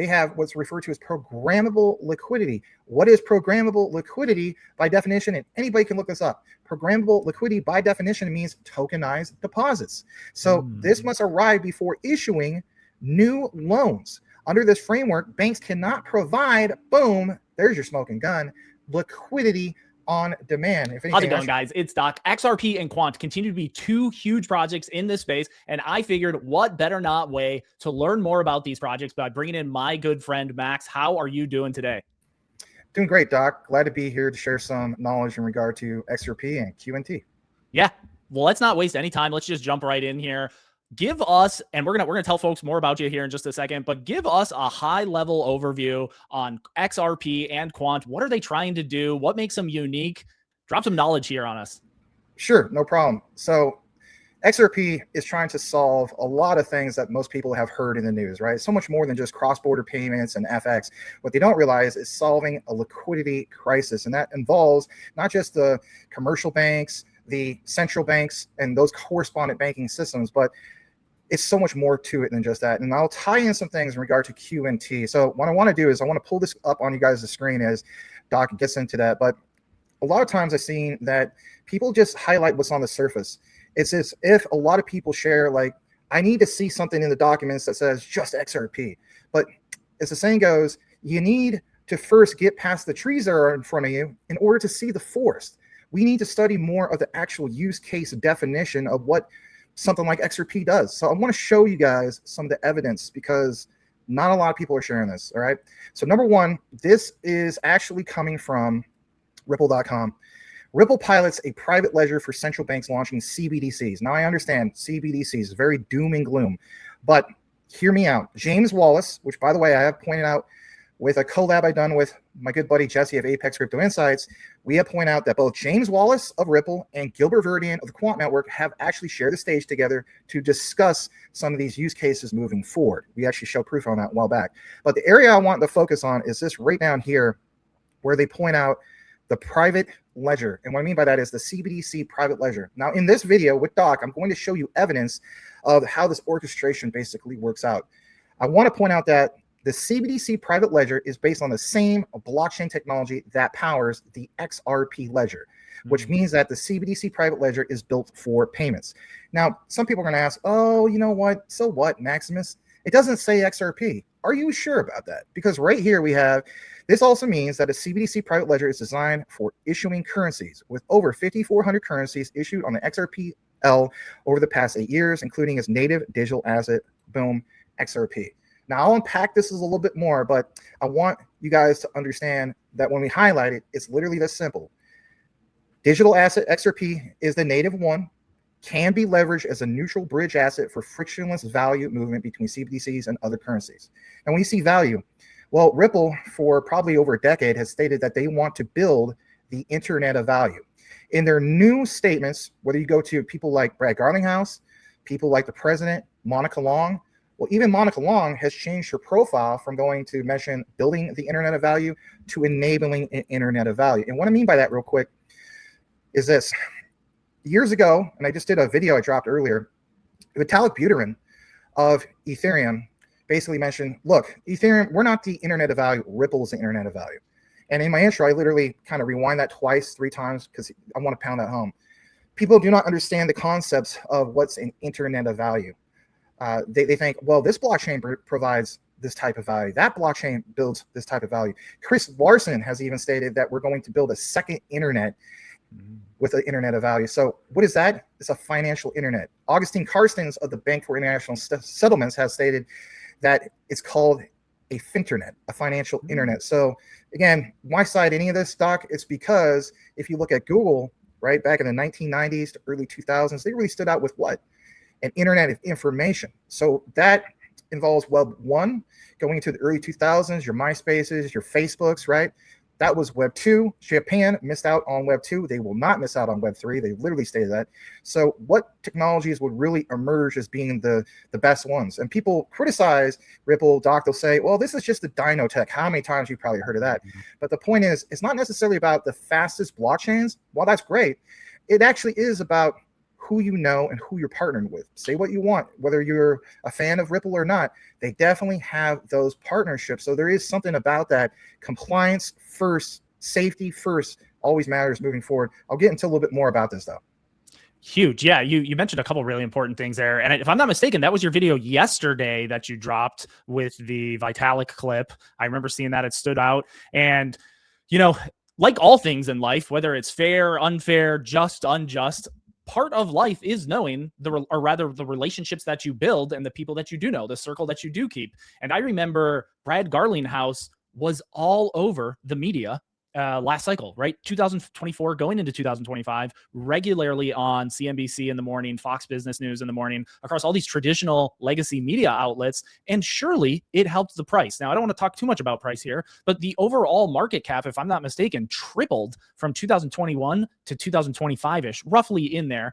they have what's referred to as programmable liquidity. What is programmable liquidity by definition? And anybody can look this up. Programmable liquidity by definition means tokenized deposits. So this must arrive before issuing new loans. Under this framework, banks cannot provide, boom, there's your smoking gun, liquidity on demand. If anything, how's it going, guys? It's Doc. XRP and Quant continue to be two huge projects in this space, and I figured what better not way to learn more about these projects by bringing in my good friend, Max. How are you doing today? Doing great, Doc. Glad to be here to share some knowledge in regard to XRP and QNT. Yeah, well, let's not waste any time. Let's just jump right in here. Give us, and we're gonna tell folks more about you here in just a second, but give us a high-level overview on XRP and Quant. What are they trying to do? What makes them unique? Drop some knowledge here on us. Sure, no problem. So XRP is trying to solve a lot of things that most people have heard in the news, right? So much more than just cross-border payments and FX. What they don't realize is solving a liquidity crisis, and that involves not just the commercial banks, the central banks, and those correspondent banking systems, but it's so much more to it than just that. And I'll tie in some things in regard to QNT. So what I want to do is I want to pull this up on you guys' screen as Doc gets into that. But a lot of times I've seen that people just highlight what's on the surface. It's as if a lot of people share, like, I need to see something in the documents that says just XRP. But as the saying goes, you need to first get past the trees that are in front of you in order to see the forest. We need to study more of the actual use case definition of what something like XRP does. So I want to show you guys some of the evidence because not a lot of people are sharing this. All right. So number one, this is actually coming from Ripple.com. Ripple pilots a private ledger for central banks launching CBDCs. Now I understand CBDCs is very doom and gloom, but hear me out. James Wallace, which by the way, I have pointed out with a collab I've done with my good buddy Jesse of Apex Crypto Insights, we have pointed out that both James Wallace of Ripple and Gilbert Verdian of the Quant Network have actually shared the stage together to discuss some of these use cases moving forward. We actually showed proof on that a while back. But the area I want to focus on is this right down here, where they point out the private ledger. And what I mean by that is the CBDC Private Ledger. Now, in this video with Doc, I'm going to show you evidence of how this orchestration basically works out. I want to point out that the CBDC Private Ledger is based on the same blockchain technology that powers the XRP Ledger, which means that the CBDC Private Ledger is built for payments. Now, some people are going to ask, oh, you know what? So what, Maximus? It doesn't say XRP. Are you sure about that? Because right here we have, this also means that a CBDC Private Ledger is designed for issuing currencies, with over 5,400 currencies issued on the XRPL over the past 8 years, including its native digital asset, boom, XRP. Now, I'll unpack this a little bit more, but I want you guys to understand that when we highlight it, it's literally this simple. Digital asset XRP is the native one, can be leveraged as a neutral bridge asset for frictionless value movement between CBDCs and other currencies. And when you see value, well, Ripple, for probably over a decade, has stated that they want to build the Internet of Value. In their new statements, whether you go to people like Brad Garlinghouse, people like the president, Monica Long, well, even Monica Long has changed her profile from going to mention building the Internet of Value to enabling an Internet of Value. And what I mean by that real quick is this. Years ago, and I just did a video I dropped earlier, Vitalik Buterin of Ethereum basically mentioned, look, Ethereum, we're not the Internet of Value, Ripple is the Internet of Value. And in my intro, I literally kind of rewind that twice, 3 times, because I want to pound that home. People do not understand the concepts of what's an Internet of Value. They think, well, this blockchain provides this type of value. That blockchain builds this type of value. Chris Larson has even stated that we're going to build a second internet with the Internet of Value. So what is that? It's a financial internet. Augustine Carstens of the Bank for International Settlements has stated that it's called a finternet, a financial internet. So again, why cite any of this, Doc? It's because if you look at Google, right, back in the 1990s to early 2000s, they really stood out with what? An internet of information. So that involves Web 1, going into the early 2000s, your MySpaces, your Facebooks, right? That was Web 2. Japan missed out on Web 2. They will not miss out on Web 3. They literally stated that. So what technologies would really emerge as being the best ones? And people criticize Ripple, Doc, they'll say, well, this is just the Dino tech. How many times you've probably heard of that? But the point is, it's not necessarily about the fastest blockchains. While that's great, it actually is about who you know and who you're partnering with. Say what you want, whether you're a fan of Ripple or not, they definitely have those partnerships. So there is something about that. Compliance first, safety first, always matters moving forward. I'll get into a little bit more about this though. Huge. Yeah, you mentioned a couple really important things there. And if I'm not mistaken, that was your video yesterday that you dropped with the Vitalik clip. I remember seeing that. It stood out. And, you know, like all things in life, whether it's fair, unfair, just, unjust, part of life is knowing the relationships that you build and the people that you do know, the circle that you do keep. And I remember Brad Garlinghouse was all over the media last cycle, right? 2024 going into 2025, regularly on CNBC in the morning, Fox Business News in the morning, across all these traditional legacy media outlets. And surely it helped the price. Now, I don't want to talk too much about price here, but the overall market cap, if I'm not mistaken, tripled from 2021 to 2025-ish, roughly in there,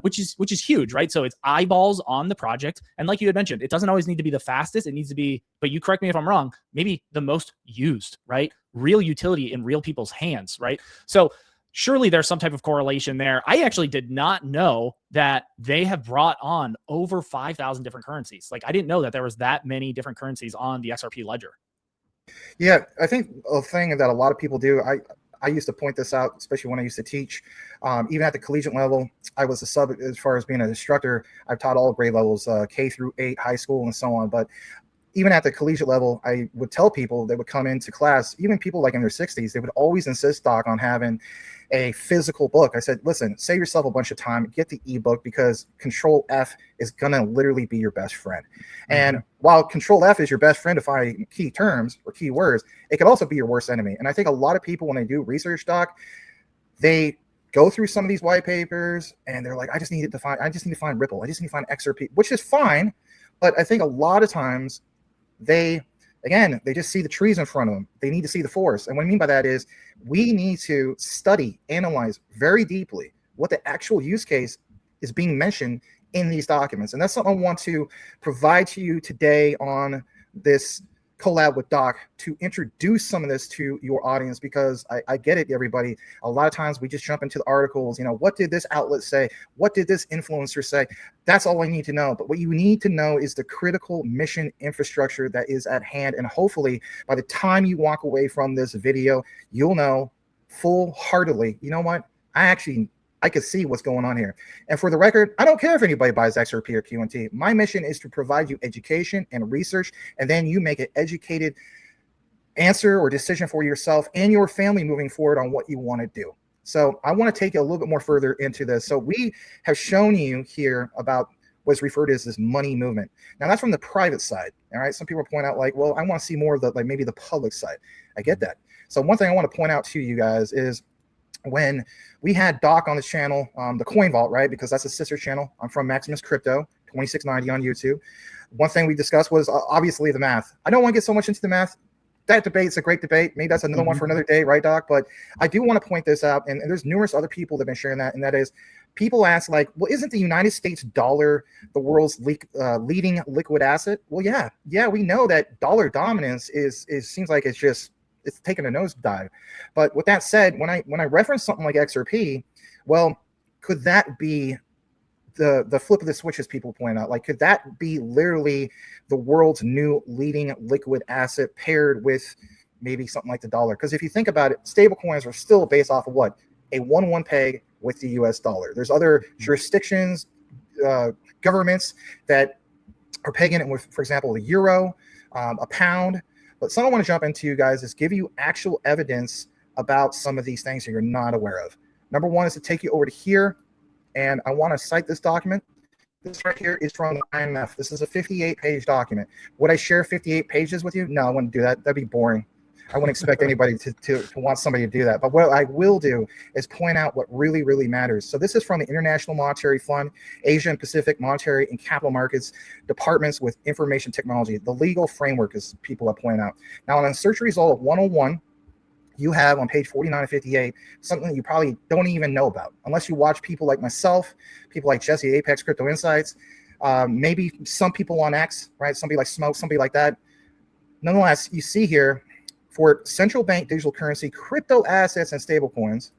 which is huge, right? So it's eyeballs on the project. And like you had mentioned, it doesn't always need to be the fastest. It needs to be, but you correct me if I'm wrong, maybe the most used, right? Real utility in real people's hands, right? So surely there's some type of correlation there. I actually did not know that they have brought on over 5,000 different currencies. Like I didn't know that there was that many different currencies on the XRP Ledger. Yeah, I think a thing that a lot of people do, I used to point this out, especially when I used to teach, even at the collegiate level. I was a sub as far as being an instructor. I've taught all grade levels, K through 8, high school, and so on. But even at the collegiate level, I would tell people that would come into class, even people like in their 60s, they would always insist, Doc, on having a physical book. I said, listen, save yourself a bunch of time, get the ebook, because Control F is going to literally be your best friend. And while Control F is your best friend to find key terms or key words, it could also be your worst enemy. And I think a lot of people, when they do research, Doc, they go through some of these white papers and they're like, I just need to find Ripple. I just need to find XRP, which is fine. But I think a lot of times they just see the trees in front of them. They need to see the forest. And what I mean by that is we need to study, analyze very deeply what the actual use case is being mentioned in these documents. And that's something I want to provide to you today on this collab with Doc, to introduce some of this to your audience, because I get it, everybody. A lot of times we just jump into the articles, what did this outlet say? What did this influencer say? That's all I need to know. But what you need to know is the critical mission infrastructure that is at hand. And hopefully by the time you walk away from this video, you'll know full-heartedly, you know what? I could see what's going on here. And for the record, I don't care if anybody buys XRP or QNT. My mission is to provide you education and research, and then you make an educated answer or decision for yourself and your family moving forward on what you want to do. So I want to take you a little bit more further into this. So we have shown you here about what's referred to as this money movement. Now that's from the private side. All right. Some people point out like, well, I want to see more of the, like maybe the public side. I get that. So one thing I want to point out to you guys is, when we had Doc on the channel, the Coin Vault, right? Because that's a sister channel. I'm from Maximus Crypto, 2690 on YouTube. One thing we discussed was obviously the math. I don't want to get so much into the math. That debate's a great debate. Maybe that's another one for another day, right, Doc? But I do want to point this out, and there's numerous other people that have been sharing that, and that is, people ask like, well, isn't the United States dollar the world's leading liquid asset? Well, yeah, we know that dollar dominance seems like it's taking a nosedive. But with that said, when I reference something like XRP, well, could that be the flip of the switch, as people point out? Like, could that be literally the world's new leading liquid asset paired with maybe something like the dollar? Because if you think about it, stablecoins are still based off of what? A 1-1 peg with the US dollar. There's other jurisdictions, governments that are pegging it with, for example, the euro, a pound. But something I want to jump into, you guys, is give you actual evidence about some of these things that you're not aware of. Number one is to take you over to here, and I want to cite this document. This right here is from the IMF. This is a 58-page document. Would I share 58 pages with you? No, I wouldn't do that. That'd be boring. I wouldn't expect anybody to want somebody to do that. But what I will do is point out what really, really matters. So this is from the International Monetary Fund, Asia and Pacific Monetary and Capital Markets Departments with Information Technology. The legal framework, as people have pointed out. Now, on a search result of 101, you have on page 49 and 58 something that you probably don't even know about, unless you watch people like myself, people like Jesse, Apex Crypto Insights, maybe some people on X, right? Somebody like Smoke, somebody like that. Nonetheless, you see here, for central bank digital currency, crypto assets, and stablecoins,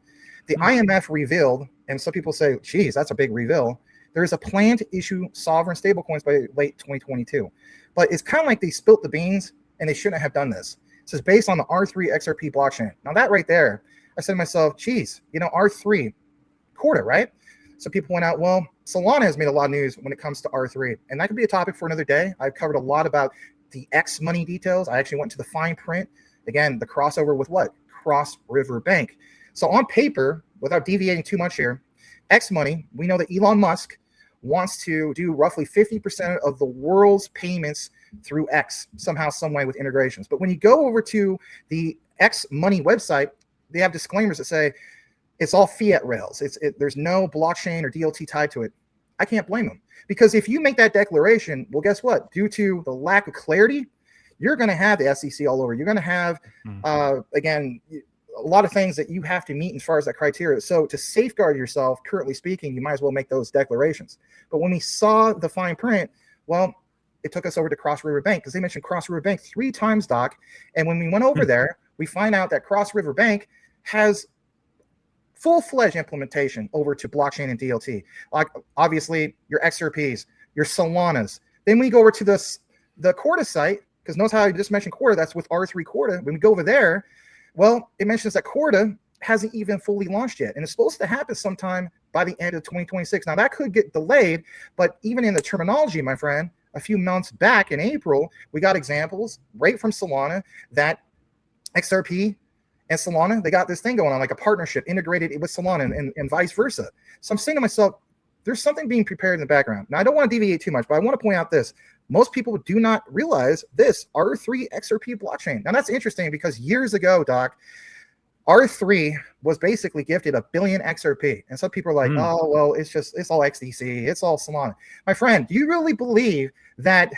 the IMF revealed and some people say, geez, that's a big reveal. There is a plan to issue sovereign stablecoins by late 2022. But it's kind of like they spilt the beans and they shouldn't have done this. It says based on the R3 XRP blockchain. Now that right there, I said to myself, geez, you know, R3, Corda, right? So people went out, well, Solana has made a lot of news when it comes to R3. And that could be a topic for another day. I've covered a lot about the X money details. I actually went to the fine print. Again, the crossover with what? Cross River Bank. So on paper, without deviating too much here, X money, we know that Elon Musk wants to do roughly 50% of the world's payments through X somehow, some way with integrations. But when you go over to the X money website, they have disclaimers that say it's all fiat rails. There's no blockchain or DLT tied to it. I can't blame them, because if you make that declaration, well, guess what? Due to the lack of clarity, you're going to have the SEC all over. You're going to have, again, a lot of things that you have to meet as far as that criteria. So to safeguard yourself, currently speaking, you might as well make those declarations. But when we saw the fine print, well, it took us over to Cross River Bank, because they mentioned Cross River Bank 3 times, Doc. And when we went over there, we find out that Cross River Bank has full-fledged implementation over to blockchain and DLT. Like obviously your XRPs, your Solanas. Then we go over to the Corda site, because notice how I just mentioned Corda, that's with R3 Corda. When we go over there, well, it mentions that Corda hasn't even fully launched yet, and it's supposed to happen sometime by the end of 2026. Now, that could get delayed, but even in the terminology, my friend, a few months back in April, we got examples right from Solana that XRP and Solana, they got this thing going on, like a partnership integrated with Solana and vice versa. So I'm saying to myself, there's something being prepared in the background. Now, I don't want to deviate too much, but I want to point out this. Most people do not realize this R3 XRP blockchain. Now, that's interesting because years ago, Doc, R3 was basically gifted 1 billion XRP. And some people are like, oh, well, it's all XDC. It's all Solana. My friend, do you really believe that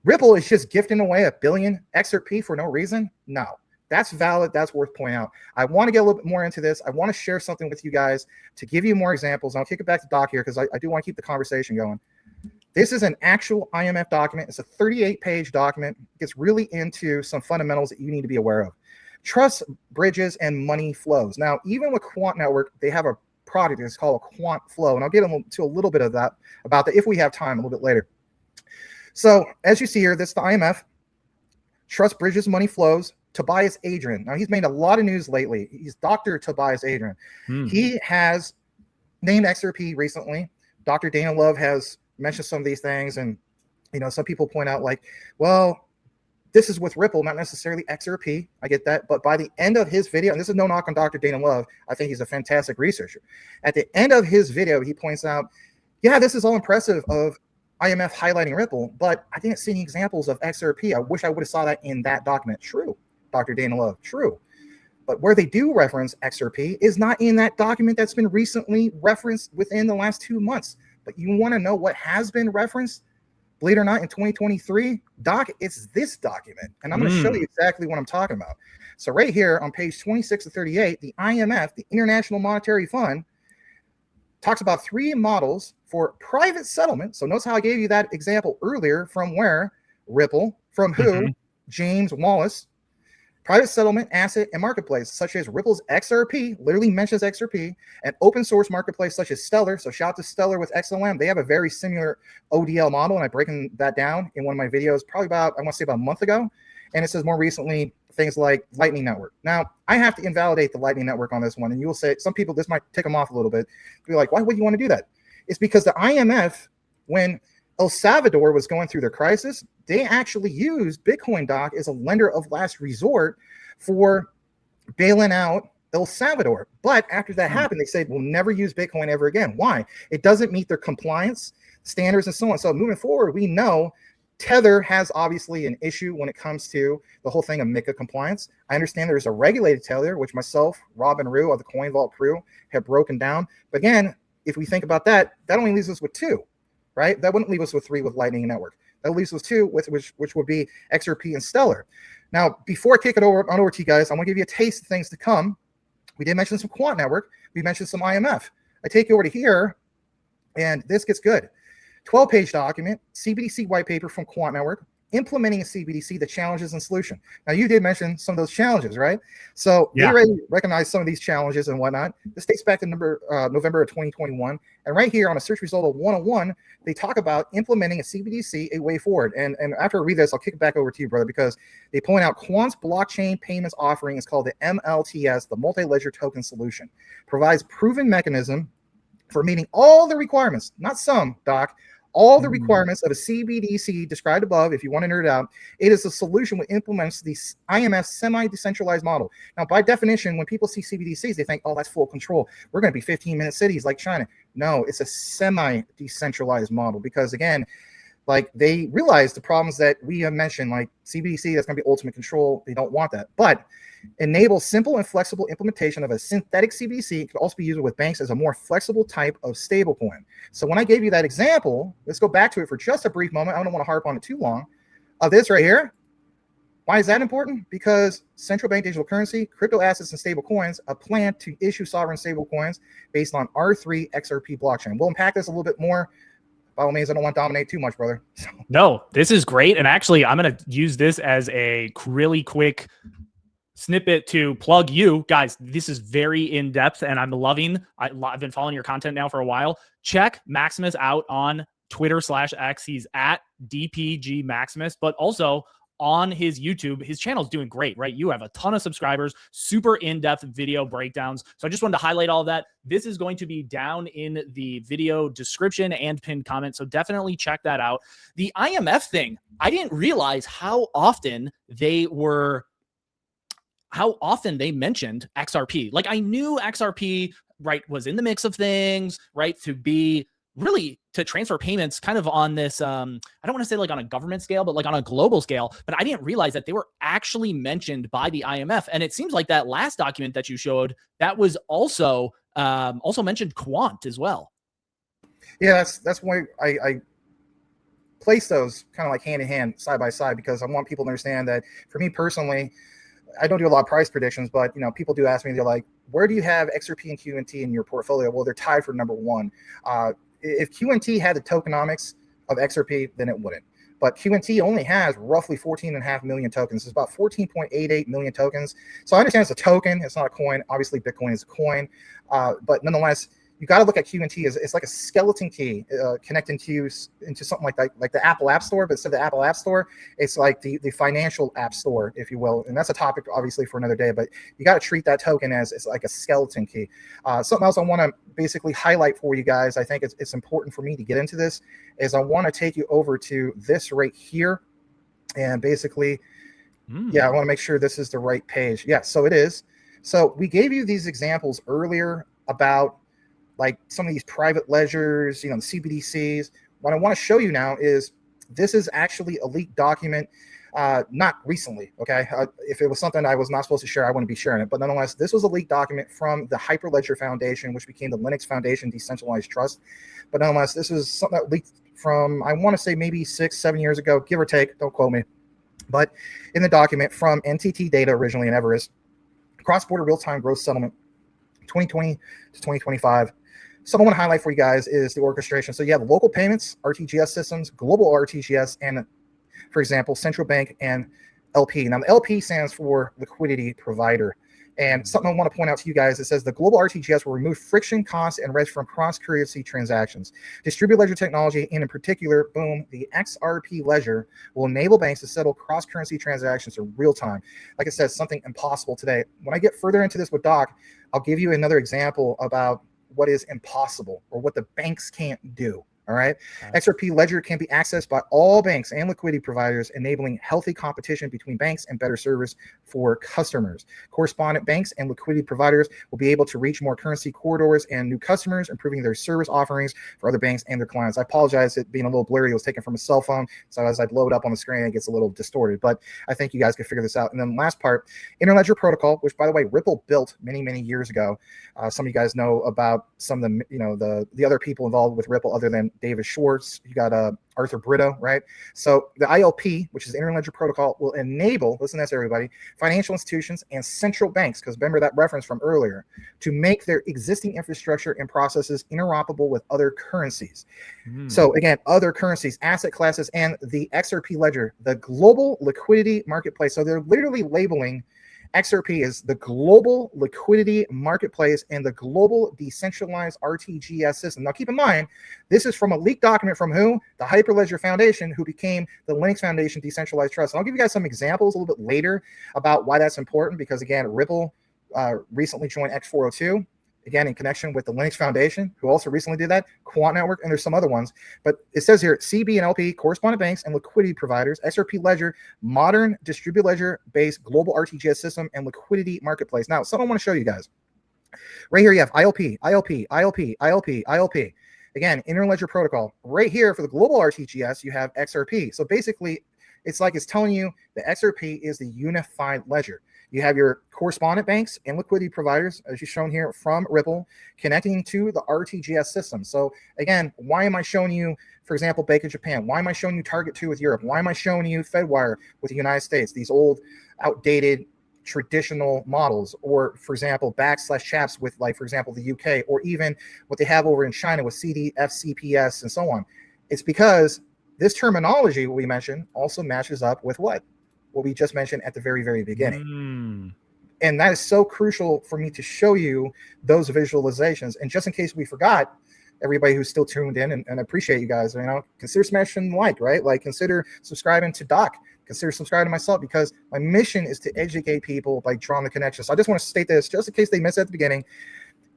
Ripple is just gifting away 1 billion XRP for no reason? No. That's valid. That's worth pointing out. I want to get a little bit more into this. I want to share something with you guys to give you more examples. And I'll kick it back to Doc here because I do want to keep the conversation going. This is an actual IMF document. It's a 38-page document. It gets really into some fundamentals that you need to be aware of. Trust, bridges, and money flows. Now, even with Quant Network, they have a product that's called a Quant Flow, and I'll get into a little bit of that about that if we have time a little bit later. So, as you see here, this is the IMF. Trust, bridges, money flows. Tobias Adrian. Now, he's made a lot of news lately. He's Dr. Tobias Adrian. He has named XRP recently. Dr. Dana Love has mentioned some of these things, and you know, some people point out like, well, this is with Ripple, not necessarily XRP. I get that, but by the end of his video, and this is no knock on Dr. Dana Love, I think he's a fantastic researcher. At the end of his video, he points out, yeah, this is all impressive of IMF highlighting Ripple, but I didn't see any examples of XRP. I wish I would have saw that in that document. True, Dr. Dana Love, true. But where they do reference XRP is not in that document that's been recently referenced within the last 2 months. But you want to know what has been referenced, believe it or not, in 2023? Doc, it's this document. And I'm going to show you exactly what I'm talking about. So right here on page 26 to 38, the IMF, the International Monetary Fund, talks about 3 models for private settlement. So notice how I gave you that example earlier from where? Ripple. From who? James Wallace. Private settlement, asset, and marketplace, such as Ripple's XRP, literally mentions XRP, and open source marketplace such as Stellar. So shout out to Stellar with XLM. They have a very similar ODL model, and I've broken that down in one of my videos, probably about, I want to say about a month ago. And it says more recently, things like Lightning Network. Now, I have to invalidate the Lightning Network on this one, and you will say, some people, this might tick them off a little bit. Be like, why would you want to do that? It's because the IMF, when El Salvador was going through their crisis, they actually used Bitcoin, Doc, as a lender of last resort for bailing out El Salvador. But after that happened, they said, we'll never use Bitcoin ever again. Why? It doesn't meet their compliance standards and so on. So moving forward, we know Tether has obviously an issue when it comes to the whole thing of MiCA compliance. I understand there's a regulated Tether, which myself, Rob, and Rue of the Coin Vault crew have broken down. But again, if we think about that, that only leaves us with 2. Right? That wouldn't leave us with 3 with Lightning Network. That leaves us with 2, which would be XRP and Stellar. Now, before I kick it over to you guys, I want to give you a taste of things to come. We did mention some Quant Network. We mentioned some IMF. I take you over to here, and this gets good. 12-page document, CBDC white paper from Quant Network, implementing a CBDC, the challenges and solution. Now, you did mention some of those challenges, right? So they already recognize some of these challenges and whatnot. This dates back to November of 2021. And right here on a search result of 101, they talk about implementing a CBDC, a way forward. And after I read this, I'll kick it back over to you, brother, because they point out Quant's blockchain payments offering is called the MLTS, the multi-ledger token solution. Provides proven mechanism for meeting all the requirements, not some, Doc, all the requirements of a CBDC described above. If you want to nerd out, it is a solution that implements the IMF semi-decentralized model. Now, by definition, when people see CBDCs, they think, oh, that's full control. We're going to be 15-minute cities like China. No, it's a semi-decentralized model because, again, like they realize the problems that we have mentioned, like CBDC, that's going to be ultimate control. They don't want that. But enable simple and flexible implementation of a synthetic CBDC. It could also be used with banks as a more flexible type of stablecoin. So when I gave you that example, let's go back to it for just a brief moment. I don't want to harp on it too long. Of this right here. Why is that important? Because central bank digital currency, crypto assets, and stable coins, a plan to issue sovereign stable coins based on R3 XRP blockchain. We'll unpack this a little bit more. By all means, I don't want to dominate too much, brother. No, this is great. And actually, I'm going to use this as a really quick snippet to plug you guys. This is very in-depth and I'm loving. I've been following your content now for a while. Check Maximus out on Twitter/X. He's at DPG Maximus, but also on his YouTube. His channel is doing great, right? You have a ton of subscribers, super in-depth video breakdowns. So I just wanted to highlight all of that. This is going to be down in the video description and pinned comment. So definitely check that out. The IMF thing, I didn't realize how often they mentioned XRP. Like I knew XRP, right, was in the mix of things, right, to be really to transfer payments kind of on this, I don't want to say like on a government scale, but like on a global scale. But I didn't realize that they were actually mentioned by the IMF. And it seems like that last document that you showed, that was also mentioned Quant as well. Yeah, that's why I place those kind of like hand in hand, side by side, because I want people to understand that for me personally, I don't do a lot of price predictions, but people do ask me, they're like, where do you have XRP and QNT in your portfolio? Well, they're tied for number one. If QNT had the tokenomics of XRP, then it wouldn't. But QNT only has roughly 14.5 million tokens. It's about 14.88 million tokens. So I understand it's a token. It's not a coin. Obviously, Bitcoin is a coin. But nonetheless, you got to look at QNT as it's like a skeleton key connecting to you into something like the Apple App Store, but instead of the Apple App Store, it's like the financial app store, if you will. And that's a topic obviously for another day, but you got to treat that token as it's like a skeleton key. Something else I want to basically highlight for you guys, I think it's important for me to get into this, is I want to take you over to this right here. And basically, yeah, I want to make sure this is the right page. Yeah, so it is. So we gave you these examples earlier about like some of these private ledgers, the CBDCs. What I want to show you now is this is actually a leaked document, not recently, okay? If it was something I was not supposed to share, I wouldn't be sharing it. But nonetheless, this was a leaked document from the Hyperledger Foundation, which became the Linux Foundation Decentralized Trust. But nonetheless, this is something that leaked from, I want to say maybe 6-7 years ago, give or take, don't quote me. But in the document from NTT Data originally in Everest, cross-border real-time gross settlement, 2020 to 2025. Something I want to highlight for you guys is the orchestration. So you have local payments, RTGS systems, global RTGS, and, for example, central bank and LP. Now, the LP stands for liquidity provider. And something I want to point out to you guys, it says the global RTGS will remove friction, costs, and risk from cross-currency transactions. Distributed ledger technology, and in particular, boom, the XRP Ledger will enable banks to settle cross-currency transactions in real time. Like I said, something impossible today. When I get further into this with Doc, I'll give you another example about what is impossible or what the banks can't do. All right. XRP Ledger can be accessed by all banks and liquidity providers, enabling healthy competition between banks and better service for customers. Correspondent banks and liquidity providers will be able to reach more currency corridors and new customers, improving their service offerings for other banks and their clients. I apologize it being a little blurry. It was taken from a cell phone. So as I load up on the screen, it gets a little distorted, but I think you guys can figure this out. And then last part, interledger protocol, which by the way, Ripple built many, many years ago. Some of you guys know about some of the, the other people involved with Ripple other than David Schwartz, you got Arthur Brito, right? So the ILP, which is the Interledger Protocol, will enable, listen to this everybody, financial institutions and central banks, because remember that reference from earlier, to make their existing infrastructure and processes interoperable with other currencies. So again, other currencies, asset classes, and the XRP Ledger, the global liquidity marketplace. So they're literally labeling XRP is the global liquidity marketplace and the global decentralized RTGS system. Now, keep in mind, this is from a leaked document from who? The Hyperledger Foundation, who became the Linux Foundation Decentralized Trust. And I'll give you guys some examples a little bit later about why that's important, because again, Ripple recently joined X402. Again, in connection with the Linux Foundation, who also recently did that, Quant Network, and there's some other ones. But it says here, CB and LP, correspondent banks and liquidity providers, XRP Ledger, modern distributed ledger-based global RTGS system, and liquidity marketplace. Now, something I want to show you guys. Right here, you have ILP, ILP, ILP, ILP, ILP. Again, Interledger Protocol. Right here for the global RTGS, you have XRP. So basically, it's like it's telling you the XRP is the unified ledger. You have your correspondent banks and liquidity providers, as you've shown here from Ripple, connecting to the RTGS system. So again, why am I showing you, for example, Bank of Japan? Why am I showing you Target 2 with Europe? Why am I showing you Fedwire with the United States? These old, outdated, traditional models, or for example, BACS/CHAPS with, like, for example, the UK, or even what they have over in China with CDFCPS and so on. It's because this terminology, what we mentioned, also matches up with what we just mentioned at the very, very beginning. And that is so crucial for me to show you those visualizations. And just in case we forgot, everybody who's still tuned in, and appreciate you guys, consider smashing like, right? Like, consider subscribing to Doc, consider subscribing to myself, because my mission is to educate people by drawing the connections. So I just want to state this just in case they missed it at the beginning,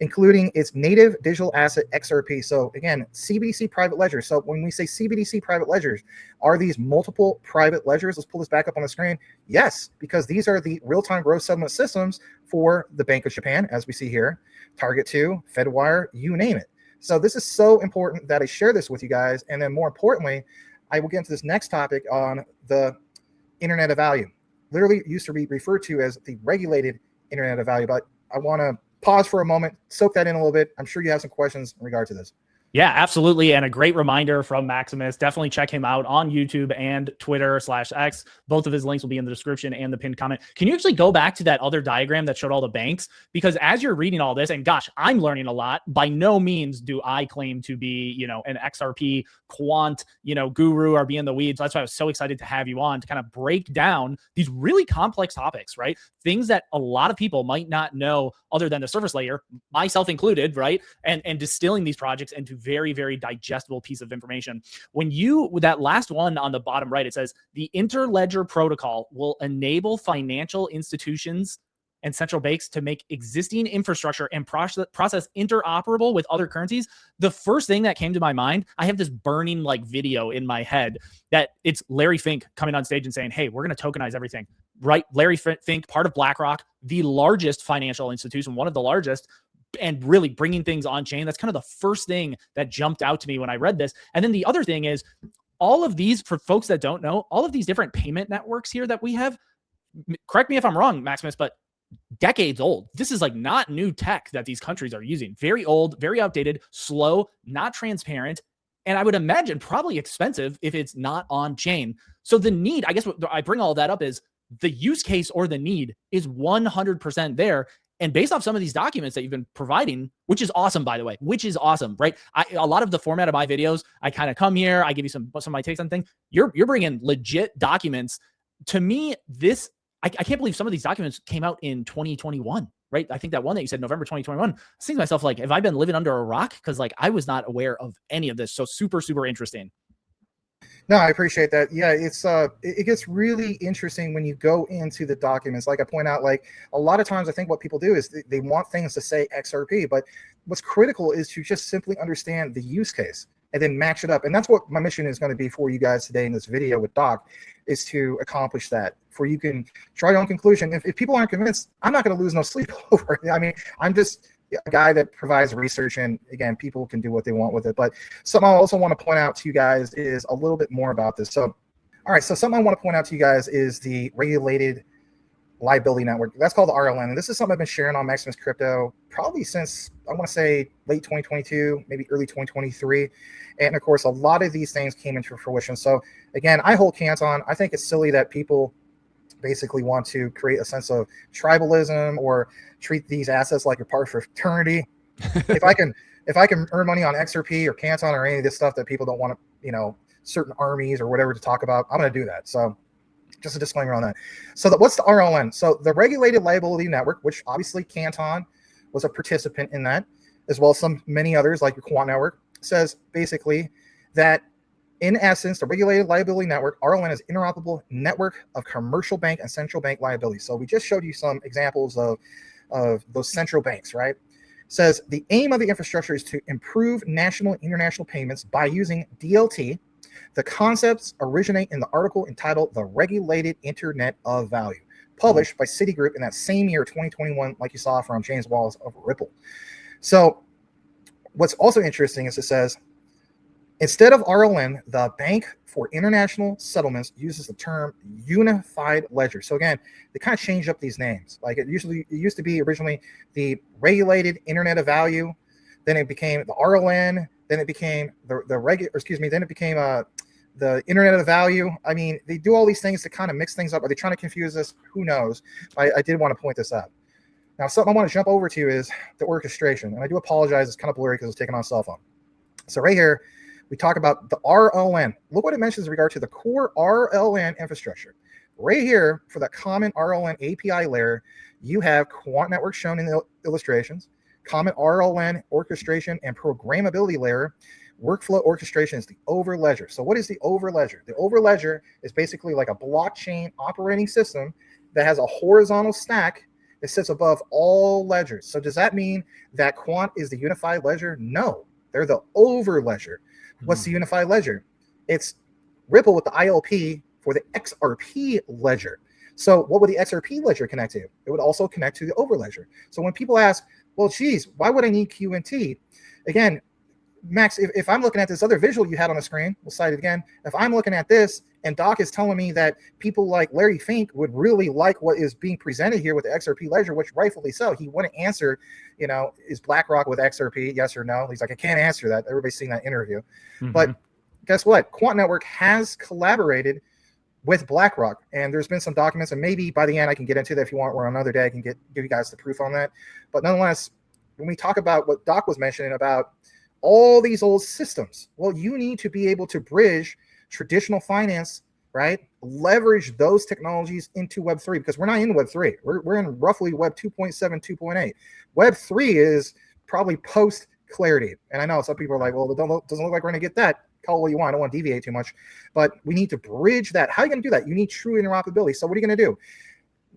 including its native digital asset XRP. So again, CBDC Private Ledger. So when we say CBDC Private Ledgers, are these multiple private ledgers? Let's pull this back up on the screen. Yes, because these are the real-time gross settlement systems for the Bank of Japan, as we see here, Target 2, Fedwire, you name it. So this is so important that I share this with you guys. And then more importantly, I will get into this next topic on the Internet of Value. Literally used to be referred to as the regulated Internet of Value, but I want to pause for a moment, soak that in a little bit. I'm sure you have some questions in regard to this. Yeah, absolutely. And a great reminder from Maximus. Definitely check him out on YouTube and Twitter/X. Both of his links will be in the description and the pinned comment. Can you actually go back to that other diagram that showed all the banks? Because as you're reading all this, and gosh, I'm learning a lot. By no means do I claim to be, an XRP quant, guru or be in the weeds. That's why I was so excited to have you on to kind of break down these really complex topics, right? Things that a lot of people might not know other than the surface layer, myself included, right? And distilling these projects into very, very digestible piece of information. When that last one on the bottom right, it says the Interledger Protocol will enable financial institutions and central banks to make existing infrastructure and process interoperable with other currencies. The first thing that came to my mind, I have this burning video in my head that it's Larry Fink coming on stage and saying, hey, we're going to tokenize everything, right? Larry Fink, part of BlackRock, the largest financial institution, one of the largest, and really bringing things on chain. That's kind of the first thing that jumped out to me when I read this. And then the other thing is all of these, for folks that don't know, all of these different payment networks here that we have, correct me if I'm wrong, Maximus, but decades old. This is not new tech that these countries are using. Very old, very outdated, slow, not transparent, and I would imagine probably expensive if it's not on chain. So the need, I guess what I bring all that up is the use case or the need is 100% there. And based off some of these documents that you've been providing, which is awesome, by the way, which is awesome, right? A lot of the format of my videos, I kind of come here, I give you some of my takes on things. You're bringing legit documents. To me, I can't believe some of these documents came out in 2021, right? I think that one that you said November 2021, I was thinking to myself, have I been living under a rock? Because I was not aware of any of this. So super, super interesting. No, I appreciate that. Yeah, it gets really interesting when you go into the documents. Like I point out, a lot of times I think what people do is they want things to say XRP, but what's critical is to just simply understand the use case and then match it up. And that's what my mission is going to be for you guys today in this video with Doc, is to accomplish that. For you can draw your own conclusion. If people aren't convinced, I'm not going to lose no sleep over it. I mean, I'm just a guy that provides research, and again, people can do what they want with it. But something I also want to point out to you guys is a little bit more about this. So, all right, so something I want to point out to you guys is the regulated liability network. That's called the RLN. And this is something I've been sharing on Maximus Crypto probably since I want to say late 2022, maybe early 2023. And of course, a lot of these things came into fruition. So again, I hold Canton. I think it's silly that people basically want to create a sense of tribalism or treat these assets like a part of fraternity. if I can earn money on XRP or Canton or any of this stuff that people don't want to, certain armies or whatever to talk about, I'm going to do that. So just a disclaimer on that. So what's the RLN? So the Regulated Liability Network, which obviously Canton was a participant in that, as well as many others like your Quant network, says basically that in essence, the Regulated Liability Network, RLN, is interoperable network of commercial bank and central bank liability. So we just showed you some examples of those central banks, right? Says the aim of the infrastructure is to improve national and international payments by using DLT. The concepts originate in the article entitled The Regulated Internet of Value, published by Citigroup in that same year, 2021, like you saw from James Wallace of Ripple. So what's also interesting is it says, instead of RLN, the Bank for International Settlements uses the term Unified Ledger. So again, they kind of changed up these names. Like it used to be originally the Regulated Internet of Value, then it became the RLN, then it became the Internet of Value. I mean, they do all these things to kind of mix things up. Are they trying to confuse us? Who knows? I did want to point this out. Now, something I want to jump over to is the orchestration. And I do apologize. It's kind of blurry because it's taken on a cell phone. So right here, we talk about the RLN. Look what it mentions in regard to the core RLN infrastructure. Right here, for that common RLN API layer, you have Quant network shown in the illustrations, common RLN orchestration and programmability layer. Workflow orchestration is the Overledger. So what is the Overledger? The Overledger is basically like a blockchain operating system that has a horizontal stack that sits above all ledgers. So does that mean that Quant is the unified ledger? No, they're the Overledger. What's the unified ledger? It's Ripple with the ILP for the XRP ledger. So what would the XRP ledger connect to? It would also connect to the Overledger. So when people ask, well, geez, why would I need QNT? Again, Max, if I'm looking at this other visual you had on the screen, we'll cite it again. If I'm looking at this and Doc is telling me that people like Larry Fink would really like what is being presented here with the XRP ledger, which rightfully so, he wouldn't answer, is BlackRock with XRP, yes or no? He's like, I can't answer that. Everybody's seen that interview. But guess what? Quant Network has collaborated with BlackRock, and there's been some documents, and maybe by the end I can get into that if you want, or another day I can give you guys the proof on that. But nonetheless, when we talk about what Doc was mentioning about all these old systems, well, you need to be able to bridge traditional finance, right? Leverage those technologies into Web3, because we're not in Web3. We're in roughly Web 2.7, 2.8. Web3 is probably post Clarity. And I know some people are like, well, it doesn't look like we're going to get that. Call it what you want. I don't want to deviate too much. But we need to bridge that. How are you going to do that? You need true interoperability. So what are you going to do?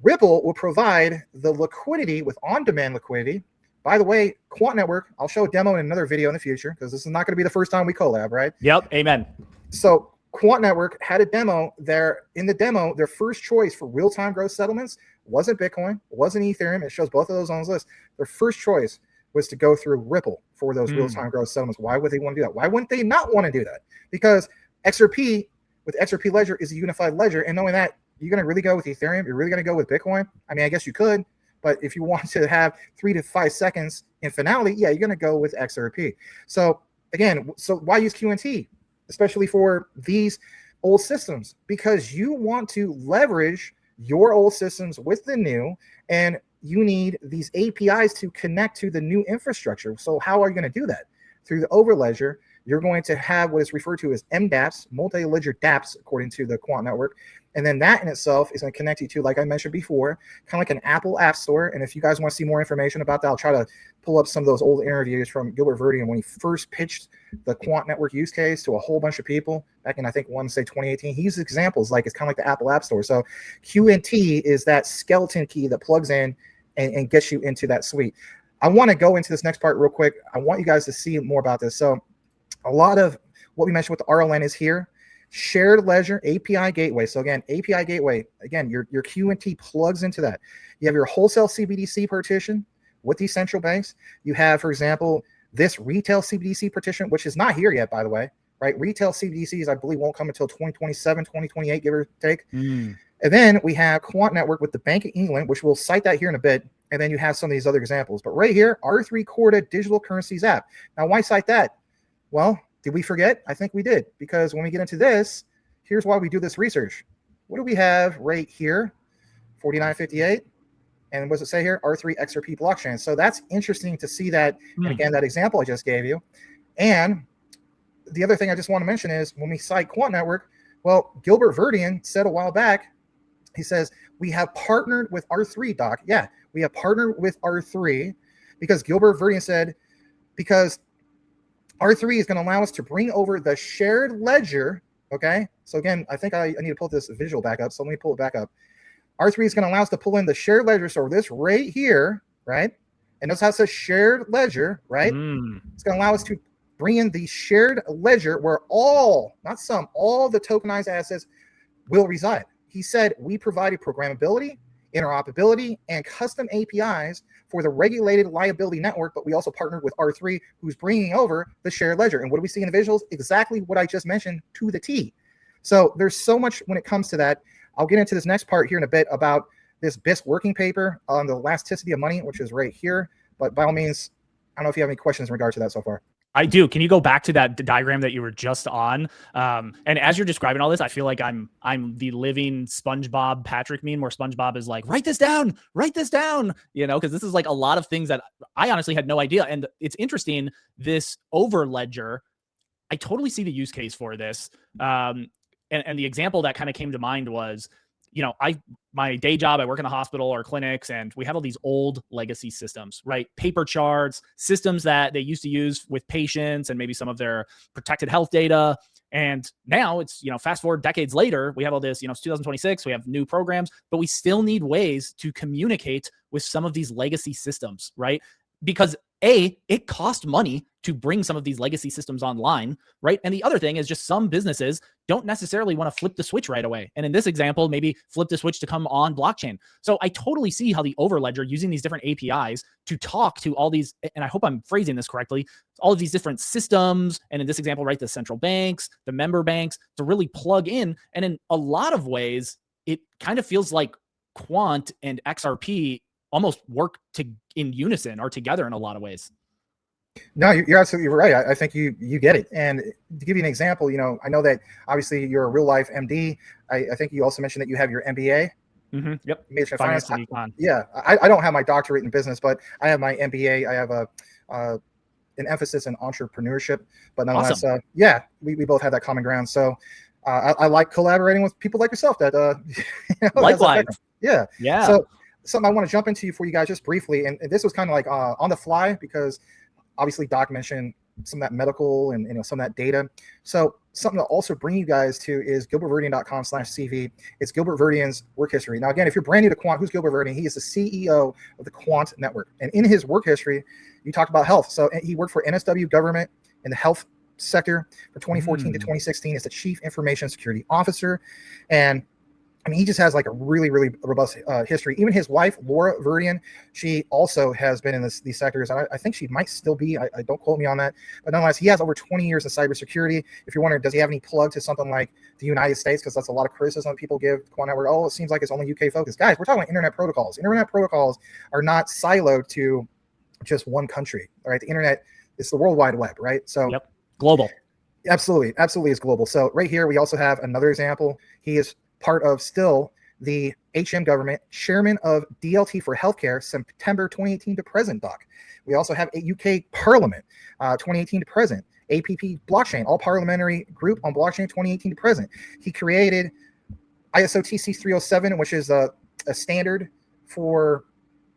Ripple will provide the liquidity with on-demand liquidity. By the way, Quant Network, I'll show a demo in another video in the future, because this is not going to be the first time we collab, right? Yep. Amen. So Quant Network had a demo there. In the demo, their first choice for real-time gross settlements wasn't Bitcoin, wasn't Ethereum. It shows both of those on this list. Their first choice was to go through Ripple for those real-time gross settlements. Why would they want to do that? Why wouldn't they not want to do that? Because XRP with XRP Ledger is a unified ledger, and knowing that, you're going to really go with Ethereum? You're really going to go with Bitcoin? I mean, I guess you could, but if you want to have 3 to 5 seconds in finality, yeah, you're going to go with XRP. So again, so why use QNT, especially for these old systems? Because you want to leverage your old systems with the new, and you need these APIs to connect to the new infrastructure. So how are you going to do that? Through the Overledger, you're going to have what is referred to as MDApps, multi-ledger dApps, according to the Quant Network. And then that in itself is going to connect you to, like I mentioned before, kind of like an Apple App Store. And if you guys want to see more information about that, I'll try to pull up some of those old interviews from Gilbert Verdian when he first pitched the Quant Network use case to a whole bunch of people back in, I think, 2018. He used examples like it's kind of like the Apple App Store. So QNT is that skeleton key that plugs in and gets you into that suite. I want to go into this next part real quick. I want you guys to see more about this. So a lot of what we mentioned with the RLN is here. Shared ledger API gateway. So again, API gateway, again, your QNT plugs into that. You have your wholesale CBDC partition with these central banks. You have, for example, this retail CBDC partition, which is not here yet, by the way, right? Retail CBDCs, I believe, won't come until 2027, 2028, give or take. And then we have Quant Network with the Bank of England, which we'll cite that here in a bit. and then you have some of these other examples. But right here, R3 Corda digital currencies app. Now, why cite that? Well, did we forget? I think we did, because when we get into this, here's why we do this research. What do we have right here? 4958. And what does it say here? R3 XRP blockchain. So that's interesting to see that. And again, that example I just gave you. And the other thing I just want to mention is when we cite Quant Network, well, Gilbert Verdian said a while back, he says, we have partnered with R3, Doc. Yeah, we have partnered with R3 because Gilbert Verdian said, because R3 is going to allow us to bring over the shared ledger. Okay. So again, I think I need to pull this visual back up. So let me pull it back up. R3 is going to allow us to pull in the shared ledger. So this right here, right? And notice how it says shared ledger, right? It's going to allow us to bring in the shared ledger where all, not some, all the tokenized assets will reside. He said we provided programmability, interoperability, and custom APIs for the regulated liability network, but we also partnered with R3, who's bringing over the shared ledger. And what do we see in the visuals? Exactly what I just mentioned to the T. So there's so much when it comes to that. I'll get into this next part here in a bit about this BIS working paper on the elasticity of money, which is right here. But by all means, I don't know if you have any questions in regard to that so far. I do. Can you go back to that diagram that you were just on? And as you're describing all this, I feel like I'm the living SpongeBob Patrick meme where SpongeBob is like, write this down, you know, because this is like a lot of things that I honestly had no idea. And it's interesting, this Overledger, I totally see the use case for this. And the example that kind of came to mind was, you know, my day job, I work in a hospital or clinics, and we have all these old legacy systems, right? Paper charts, systems that they used to use with patients and maybe some of their protected health data. And now it's, you know, fast forward decades later, we have all this, you know, it's 2026, we have new programs, but we still need ways to communicate with some of these legacy systems, right? Because it cost money to bring some of these legacy systems online, right? And the other thing is just some businesses don't necessarily want to flip the switch right away. And in this example, maybe flip the switch to come on blockchain. So I totally see how the Overledger using these different APIs to talk to all these, and I hope I'm phrasing this correctly, all of these different systems. And in this example, right, the central banks, the member banks, to really plug in. And in a lot of ways, it kind of feels like Quant and XRP almost work in unison or together in a lot of ways. No, you're absolutely right. I think you get it. And to give you an example, you know, I know that obviously you're a real life MD. I think you also mentioned that you have your MBA. Yep. Major Finance and econ. Yeah. I don't have my doctorate in business, but I have my MBA. I have an emphasis in entrepreneurship, but nonetheless, Awesome. Yeah, we both have that common ground. So I like collaborating with people like yourself that, you know, Likewise. Yeah. Yeah. So something I want to jump into for you guys just briefly, and this was kind of like on the fly because obviously Doc mentioned some of that medical and, you know, some of that data. So something to also bring you guys to is gilbertverdian.com/CV. It's Gilbert Verdian's work history. Now, again, if you're brand new to Quant, who's Gilbert Verdian? He is the CEO of the Quant Network. And in his work history, you talked about health. So he worked for NSW government in the health sector from 2014 to 2016 as the chief information security officer. And I mean, he just has like a really, really robust history. Even his wife, Laura Verdian, she also has been in these sectors. I think she might still be. I don't quote me on that. But nonetheless, he has over 20 years of cybersecurity. If you're wondering, does he have any plug to something like the United States? Because that's a lot of criticism people give Quant Network. Oh, it seems like it's only UK focused. Guys, we're talking about internet protocols. Internet protocols are not siloed to just one country. All right, the internet is the World Wide Web, right? So yep, global. Absolutely is global. So right here, we also have another example. He is part of still the HM government, chairman of DLT for healthcare, September 2018 to present, Doc. We also have a UK Parliament, 2018 to present, APP blockchain, all parliamentary group on blockchain, 2018 to present. He created ISO TC 307, which is a standard for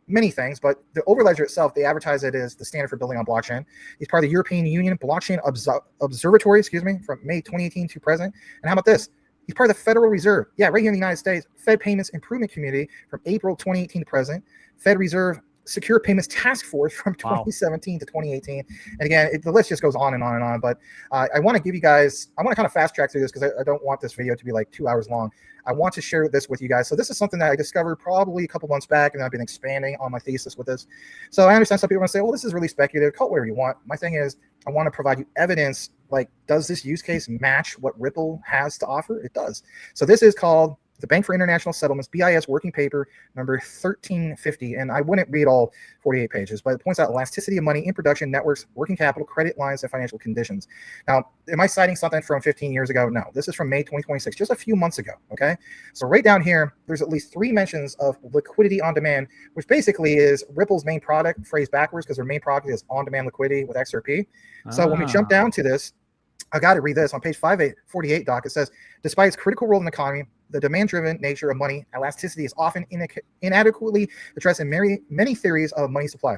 many things, but the Overledger itself, they advertise it as the standard for building on blockchain. He's part of the European Union Blockchain Observatory, from May 2018 to present. And how about this? He's part of the Federal Reserve. Yeah, right here in the United States, Fed Payments Improvement Community from April 2018 to present. Fed Reserve Secure Payments Task Force from 2017 to 2018. And again, the list just goes on and on and on. But I want to give you guys, I want to kind of fast track through this because I don't want this video to be like 2 hours long. I want to share this with you guys. So this is something that I discovered probably a couple months back, and I've been expanding on my thesis with this. So I understand some people want to say, well, this is really speculative. Call it whatever you want. My thing is, I want to provide you evidence. Like, does this use case match what Ripple has to offer? It does. So this is called the Bank for International Settlements, BIS working paper number 1350. And I wouldn't read all 48 pages, but it points out elasticity of money in production, networks, working capital, credit lines, and financial conditions. Now, am I citing something from 15 years ago? No, this is from May 2026, just a few months ago, okay? So right down here, there's at least 3 mentions of liquidity on demand, which basically is Ripple's main product, phrased backwards, because their main product is on-demand liquidity with XRP. So when we jump down to this, I got to read this on page 548, Doc. It says, despite its critical role in the economy, the demand-driven nature of money elasticity is often inadequately addressed in many theories of money supply.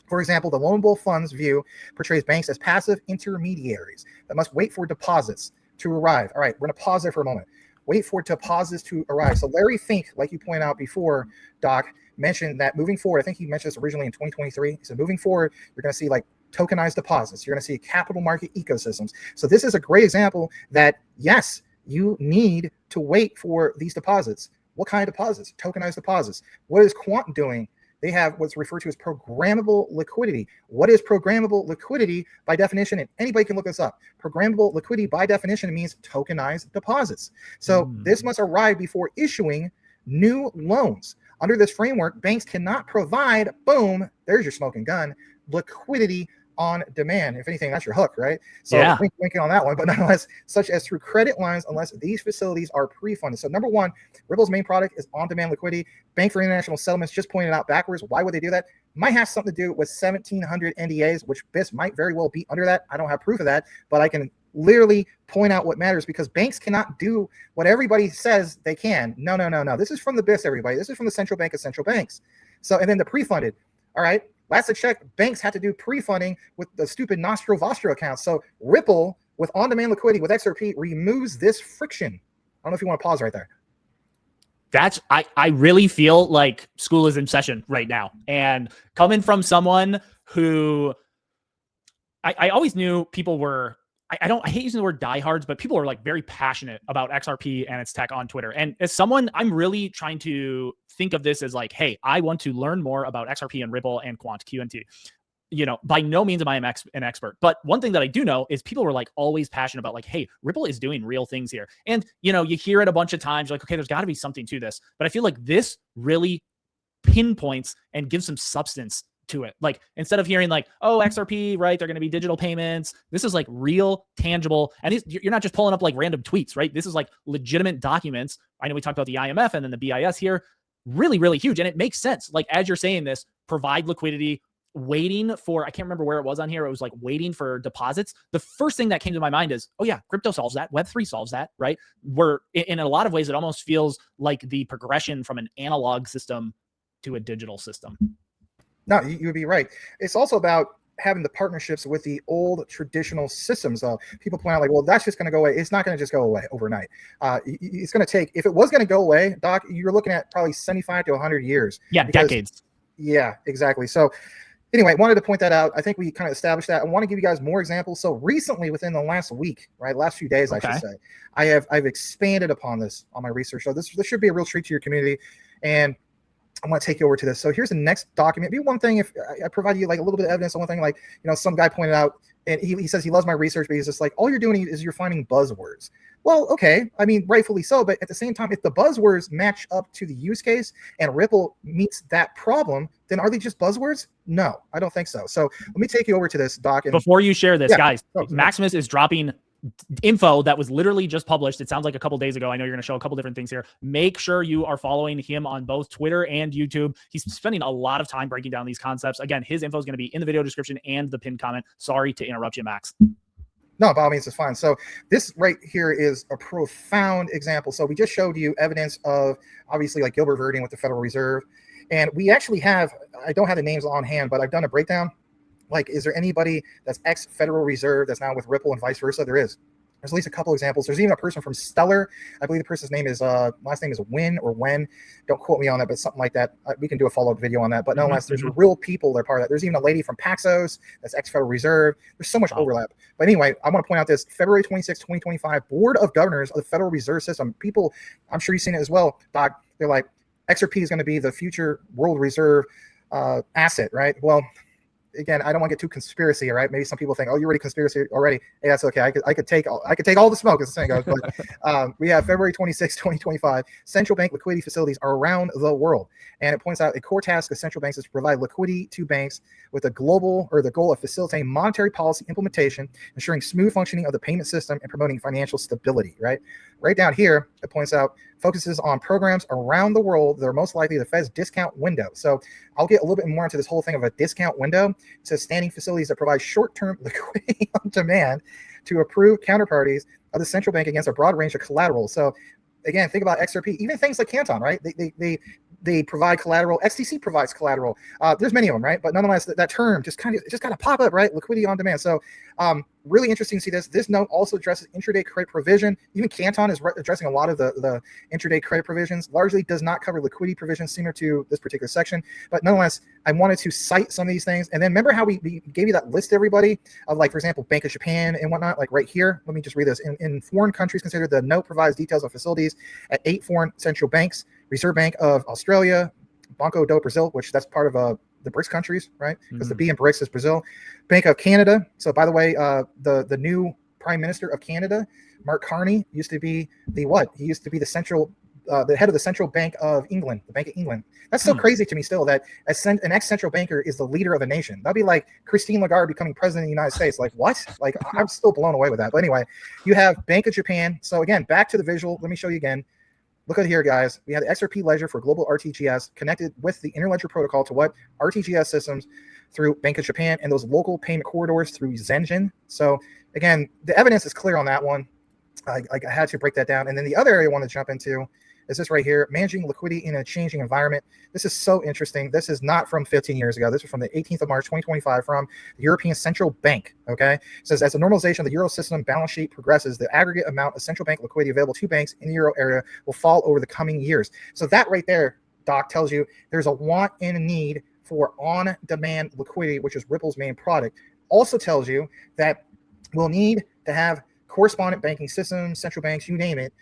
For example, the loanable funds view portrays banks as passive intermediaries that must wait for deposits to arrive. All right, we're going to pause there for a moment. Wait for deposits to arrive. So Larry Fink, like you pointed out before, Doc, mentioned that moving forward, I think he mentioned this originally in 2023. So moving forward, you're going to see like tokenized deposits. You're going to see capital market ecosystems. So this is a great example that, yes, you need to wait for these deposits. What kind of deposits? Tokenized deposits. What is Quant doing? They have what's referred to as programmable liquidity. What is programmable liquidity by definition? And anybody can look this up. Programmable liquidity by definition means tokenized deposits. So this must arrive before issuing new loans. Under this framework, banks cannot provide, boom, there's your smoking gun, liquidity on demand. If anything, that's your hook, right? So yeah. Winking on that one, but nonetheless, such as through credit lines, unless these facilities are pre-funded. So number one, Ripple's main product is on-demand liquidity. Bank for International Settlements just pointed out backwards. Why would they do that? Might have something to do with 1,700 NDAs, which BIS might very well be under that. I don't have proof of that, but I can literally point out what matters, because banks cannot do what everybody says they can. No. This is from the BIS, everybody. This is from the central bank of central banks. So, and then the pre-funded. All right. Last I checked, banks had to do pre-funding with the stupid Nostro Vostro accounts. So Ripple, with on-demand liquidity with XRP, removes this friction. I don't know if you want to pause right there. I really feel like school is in session right now. And coming from someone who I always knew people were, I hate using the word diehards, but people are like very passionate about XRP and its tech on Twitter. And as someone, I'm really trying to think of this as like, hey, I want to learn more about XRP and Ripple and Quant, QNT. You know, by no means am I an expert, but one thing that I do know is people were like always passionate about like, hey, Ripple is doing real things here. And, you know, you hear it a bunch of times, you're like, okay, there's got to be something to this. But I feel like this really pinpoints and gives some substance to it. Like, instead of hearing like, oh, XRP, right, they're going to be digital payments. This is like real, tangible. And you're not just pulling up like random tweets, right? This is like legitimate documents. I know we talked about the IMF and then the BIS here. Really, really huge. And it makes sense. Like, as you're saying this, provide liquidity, waiting for, I can't remember where it was on here. It was like waiting for deposits. The first thing that came to my mind is, oh yeah, crypto solves that. Web3 solves that, right? Where in a lot of ways, it almost feels like the progression from an analog system to a digital system. No, you would be right. It's also about having the partnerships with the old traditional systems. People point out like, well, that's just going to go away. It's not going to just go away overnight. It's going to take, if it was going to go away, Doc, you're looking at probably 75 to 100 years. Yeah, decades. Yeah, exactly. So anyway, wanted to point that out. I think we kind of established that. I want to give you guys more examples. So recently, within the last week, right, last few days, okay, I should say, I've expanded upon this on my research. So this should be a real treat to your community. And I want to take you over to this. So here's the next document. Maybe one thing, if I provide you like a little bit of evidence on one thing, like, you know, some guy pointed out, and he says he loves my research, but he's just like, all you're doing is you're finding buzzwords. Well, okay, I mean, rightfully so, but at the same time, if the buzzwords match up to the use case and Ripple meets that problem, then are they just buzzwords? No, I don't think so. So let me take you over to this, Doc. And before you share this, guys, Maximus is dropping info that was literally just published. It sounds like a couple days ago. I know you're going to show a couple different things here. Make sure you are following him on both Twitter and YouTube. He's spending a lot of time breaking down these concepts. Again, his info is going to be in the video description and the pinned comment. Sorry to interrupt you, Max. No, by all means, it's fine. So this right here is a profound example. So we just showed you evidence of, obviously, like Gilbert Verdian with the Federal Reserve. And we actually have, I don't have the names on hand, but I've done a breakdown. Like, is there anybody that's ex-Federal Reserve that's now with Ripple and vice versa? There is. There's at least a couple examples. There's even a person from Stellar. I believe the person's name is, last name is Win or Wen. Don't quote me on that, but something like that. We can do a follow-up video on that. But nonetheless, there's real people that are part of that. There's even a lady from Paxos that's ex-Federal Reserve. There's so much overlap. But anyway, I want to point out this February 26, 2025 Board of Governors of the Federal Reserve System. People, I'm sure you've seen it as well, Doc. They're like, XRP is going to be the future world reserve asset, right? Well, again, I don't want to get too conspiracy, right? Maybe some people think, oh, you're already conspiracy already. Hey, that's okay. I could take all the smoke, as the saying goes. But we have February 26, 2025. Central bank liquidity facilities are around the world, and it points out a core task of central banks is to provide liquidity to banks with a global or the goal of facilitating monetary policy implementation, ensuring smooth functioning of the payment system, and promoting financial stability. Right down here, it points out focuses on programs around the world that are most likely the Fed's discount window. So I'll get a little bit more into this whole thing of a discount window. It says standing facilities that provide short-term liquidity on demand to approved counterparties of the central bank against a broad range of collateral. So again, think about XRP, even things like Canton, right? They provide collateral. XTC provides collateral. There's many of them, right? But nonetheless, that term just kind of pop up, right? Liquidity on demand. So really interesting to see this. This note also addresses intraday credit provision. Even Canton is addressing a lot of the intraday credit provisions. Largely does not cover liquidity provisions similar to this particular section. But nonetheless, I wanted to cite some of these things. And then remember how we gave you that list, everybody, of like, for example, Bank of Japan and whatnot, like right here. Let me just read this. In foreign countries considered, the note provides details of facilities at 8 foreign central banks: Reserve Bank of Australia, Banco do Brazil, which that's part of the BRICS countries, right? Because the B in BRICS is Brazil. Bank of Canada. So by the way, the new Prime Minister of Canada, Mark Carney, used to be the what? He used to be the head of the Central Bank of England, the Bank of England. That's so crazy to me still that an ex-central banker is the leader of a nation. That'd be like Christine Lagarde becoming president of the United States. Like what? Like I'm still blown away with that. But anyway, you have Bank of Japan. So again, back to the visual. Let me show you again. Look at here, guys. We have the XRP Ledger for global RTGS connected with the interledger protocol to what? RTGS systems through Bank of Japan and those local payment corridors through Zenjin. So again, the evidence is clear on that one. I had to break that down. And then the other area I want to jump into is this right here, managing liquidity in a changing environment. This is so interesting. This is not from 15 years ago. This is from the 18th of March, 2025 from the European Central Bank, okay? It says, as the normalization of the Euro system balance sheet progresses, the aggregate amount of central bank liquidity available to banks in the Euro area will fall over the coming years. So that right there, Doc, tells you there's a want and a need for on-demand liquidity, which is Ripple's main product. Also tells you that we'll need to have correspondent banking systems, central banks, you name it,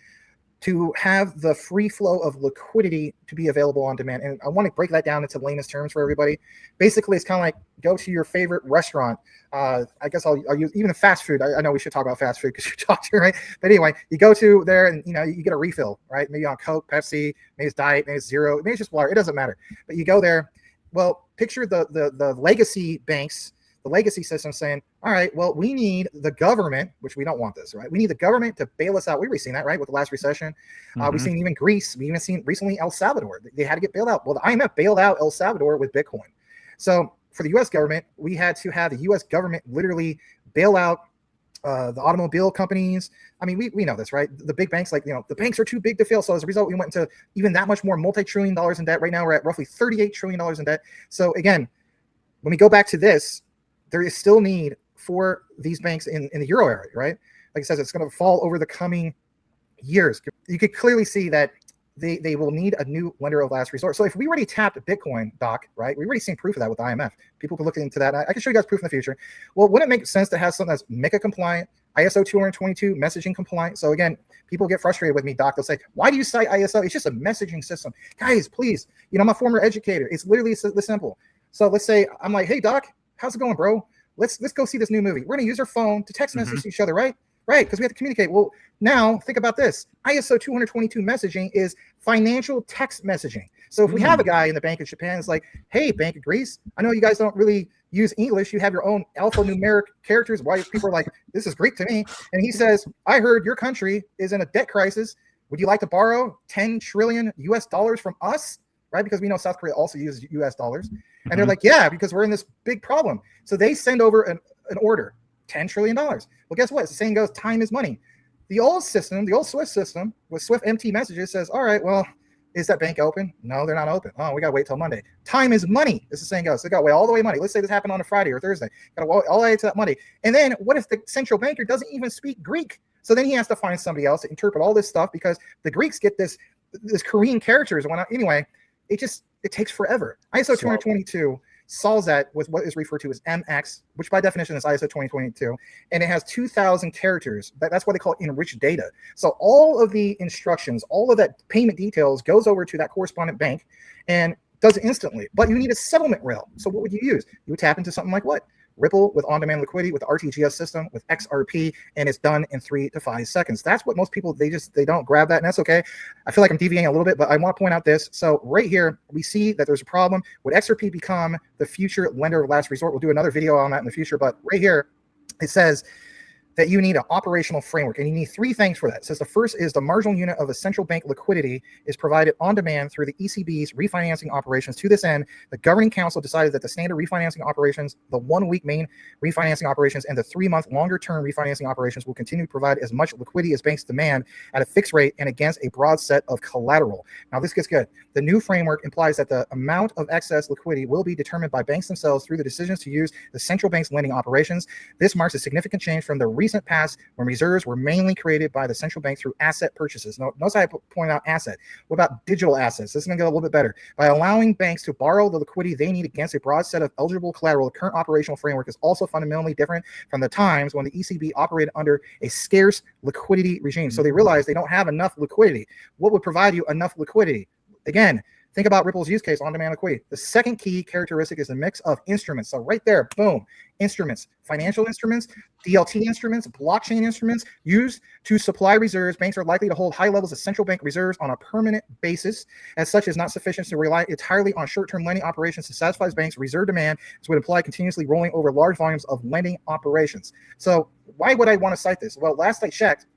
to have the free flow of liquidity to be available on demand. And I want to break that down into layman's terms for everybody. Basically, it's kind of like go to your favorite restaurant. I guess I'll use even a fast food. I know we should talk about fast food because you talked to, right? But anyway, you go to there and you get a refill, right? Maybe on Coke, Pepsi, maybe it's Diet, maybe it's Zero, maybe it's just water. It doesn't matter. But you go there. Well, picture the legacy banks, the legacy system saying, all right, well, we need the government, which we don't want this, right? We need the government to bail us out. We've already seen that, right, with the last recession. We've seen even Greece. We've even seen recently El Salvador. They had to get bailed out. Well, the IMF bailed out El Salvador with Bitcoin. So for the U.S. government, we had to have the U.S. government literally bail out the automobile companies. I mean, we know this, right? The big banks, like, the banks are too big to fail. So as a result, we went into even that much more multi-trillion dollars in debt. Right now, we're at roughly $38 trillion in debt. So again, when we go back to this, there is still need for these banks in the Euro area, right? Like it says, it's going to fall over the coming years. You could clearly see that they will need a new lender of last resort. So if we already tapped Bitcoin, Doc, right? We've already seen proof of that with IMF. People can look into that. I can show you guys proof in the future. Well, wouldn't it make sense to have something that's MiCA compliant, ISO 222 messaging compliant? So again, people get frustrated with me, Doc. They'll say, why do you cite ISO? It's just a messaging system. Guys, please, I'm a former educator. It's literally this simple. So let's say I'm like, hey, Doc, how's it going, bro? Let's go see this new movie. We're going to use our phone to text message each other, right? Right, because we have to communicate. Well, now think about this. ISO 222 messaging is financial text messaging. So if we have a guy in the Bank of Japan, it's like, hey, Bank of Greece, I know you guys don't really use English. You have your own alphanumeric characters. Why people are like, this is Greek to me. And he says, I heard your country is in a debt crisis. Would you like to borrow 10 trillion US dollars from us? Right, because we know South Korea also uses US dollars. And they're like, yeah, because we're in this big problem. So they send over an order, $10 trillion. Well, guess what? As the saying goes, time is money. The old system, the old SWIFT system with SWIFT MT messages says, all right, well, is that bank open? No, they're not open. Oh, we got to wait till Monday. Time is money, as the saying goes. So they got to wait all the way money. Let's say this happened on a Friday or Thursday. Got to wait all the way to that Monday. And then what if the central banker doesn't even speak Greek? So then he has to find somebody else to interpret all this stuff because the Greeks get this Korean characters and whatnot. Anyway, it takes forever. ISO 222 solves that with what is referred to as MX, which by definition is ISO 2022, and it has 2,000 characters. That's what they call enriched data. So all of the instructions, all of that payment details goes over to that correspondent bank, and does it instantly, but you need a settlement rail. So what would you use? You would tap into something like what? Ripple with on-demand liquidity, with the RTGS system, with XRP, and it's done in 3 to 5 seconds. That's what most people, they don't grab that, and that's okay. I feel like I'm deviating a little bit, but I want to point out this. So right here, we see that there's a problem. Would XRP become the future lender of last resort? We'll do another video on that in the future, but right here, it says that you need an operational framework, and you need 3 things for that. It says the first is the marginal unit of a central bank liquidity is provided on demand through the ECB's refinancing operations. To this end, the governing council decided that the standard refinancing operations, the 1-week main refinancing operations, and the 3-month longer-term refinancing operations will continue to provide as much liquidity as banks demand at a fixed rate and against a broad set of collateral. Now, this gets good. The new framework implies that the amount of excess liquidity will be determined by banks themselves through the decisions to use the central bank's lending operations. This marks a significant change from the recent past when reserves were mainly created by the central bank through asset purchases. Notice I point out asset. What about digital assets? This is going to get a little bit better. By allowing banks to borrow the liquidity they need against a broad set of eligible collateral, the current operational framework is also fundamentally different from the times when the ECB operated under a scarce liquidity regime. So they realized they don't have enough liquidity. What would provide you enough liquidity? Again, think about Ripple's use case, on-demand liquidity. The second key characteristic is a mix of instruments. So right there, boom, instruments, financial instruments, DLT instruments, blockchain instruments used to supply reserves. Banks are likely to hold high levels of central bank reserves on a permanent basis. As such, is not sufficient to rely entirely on short-term lending operations to satisfy banks' reserve demand. This would imply continuously rolling over large volumes of lending operations. So why would I want to cite this? Well, last I checked,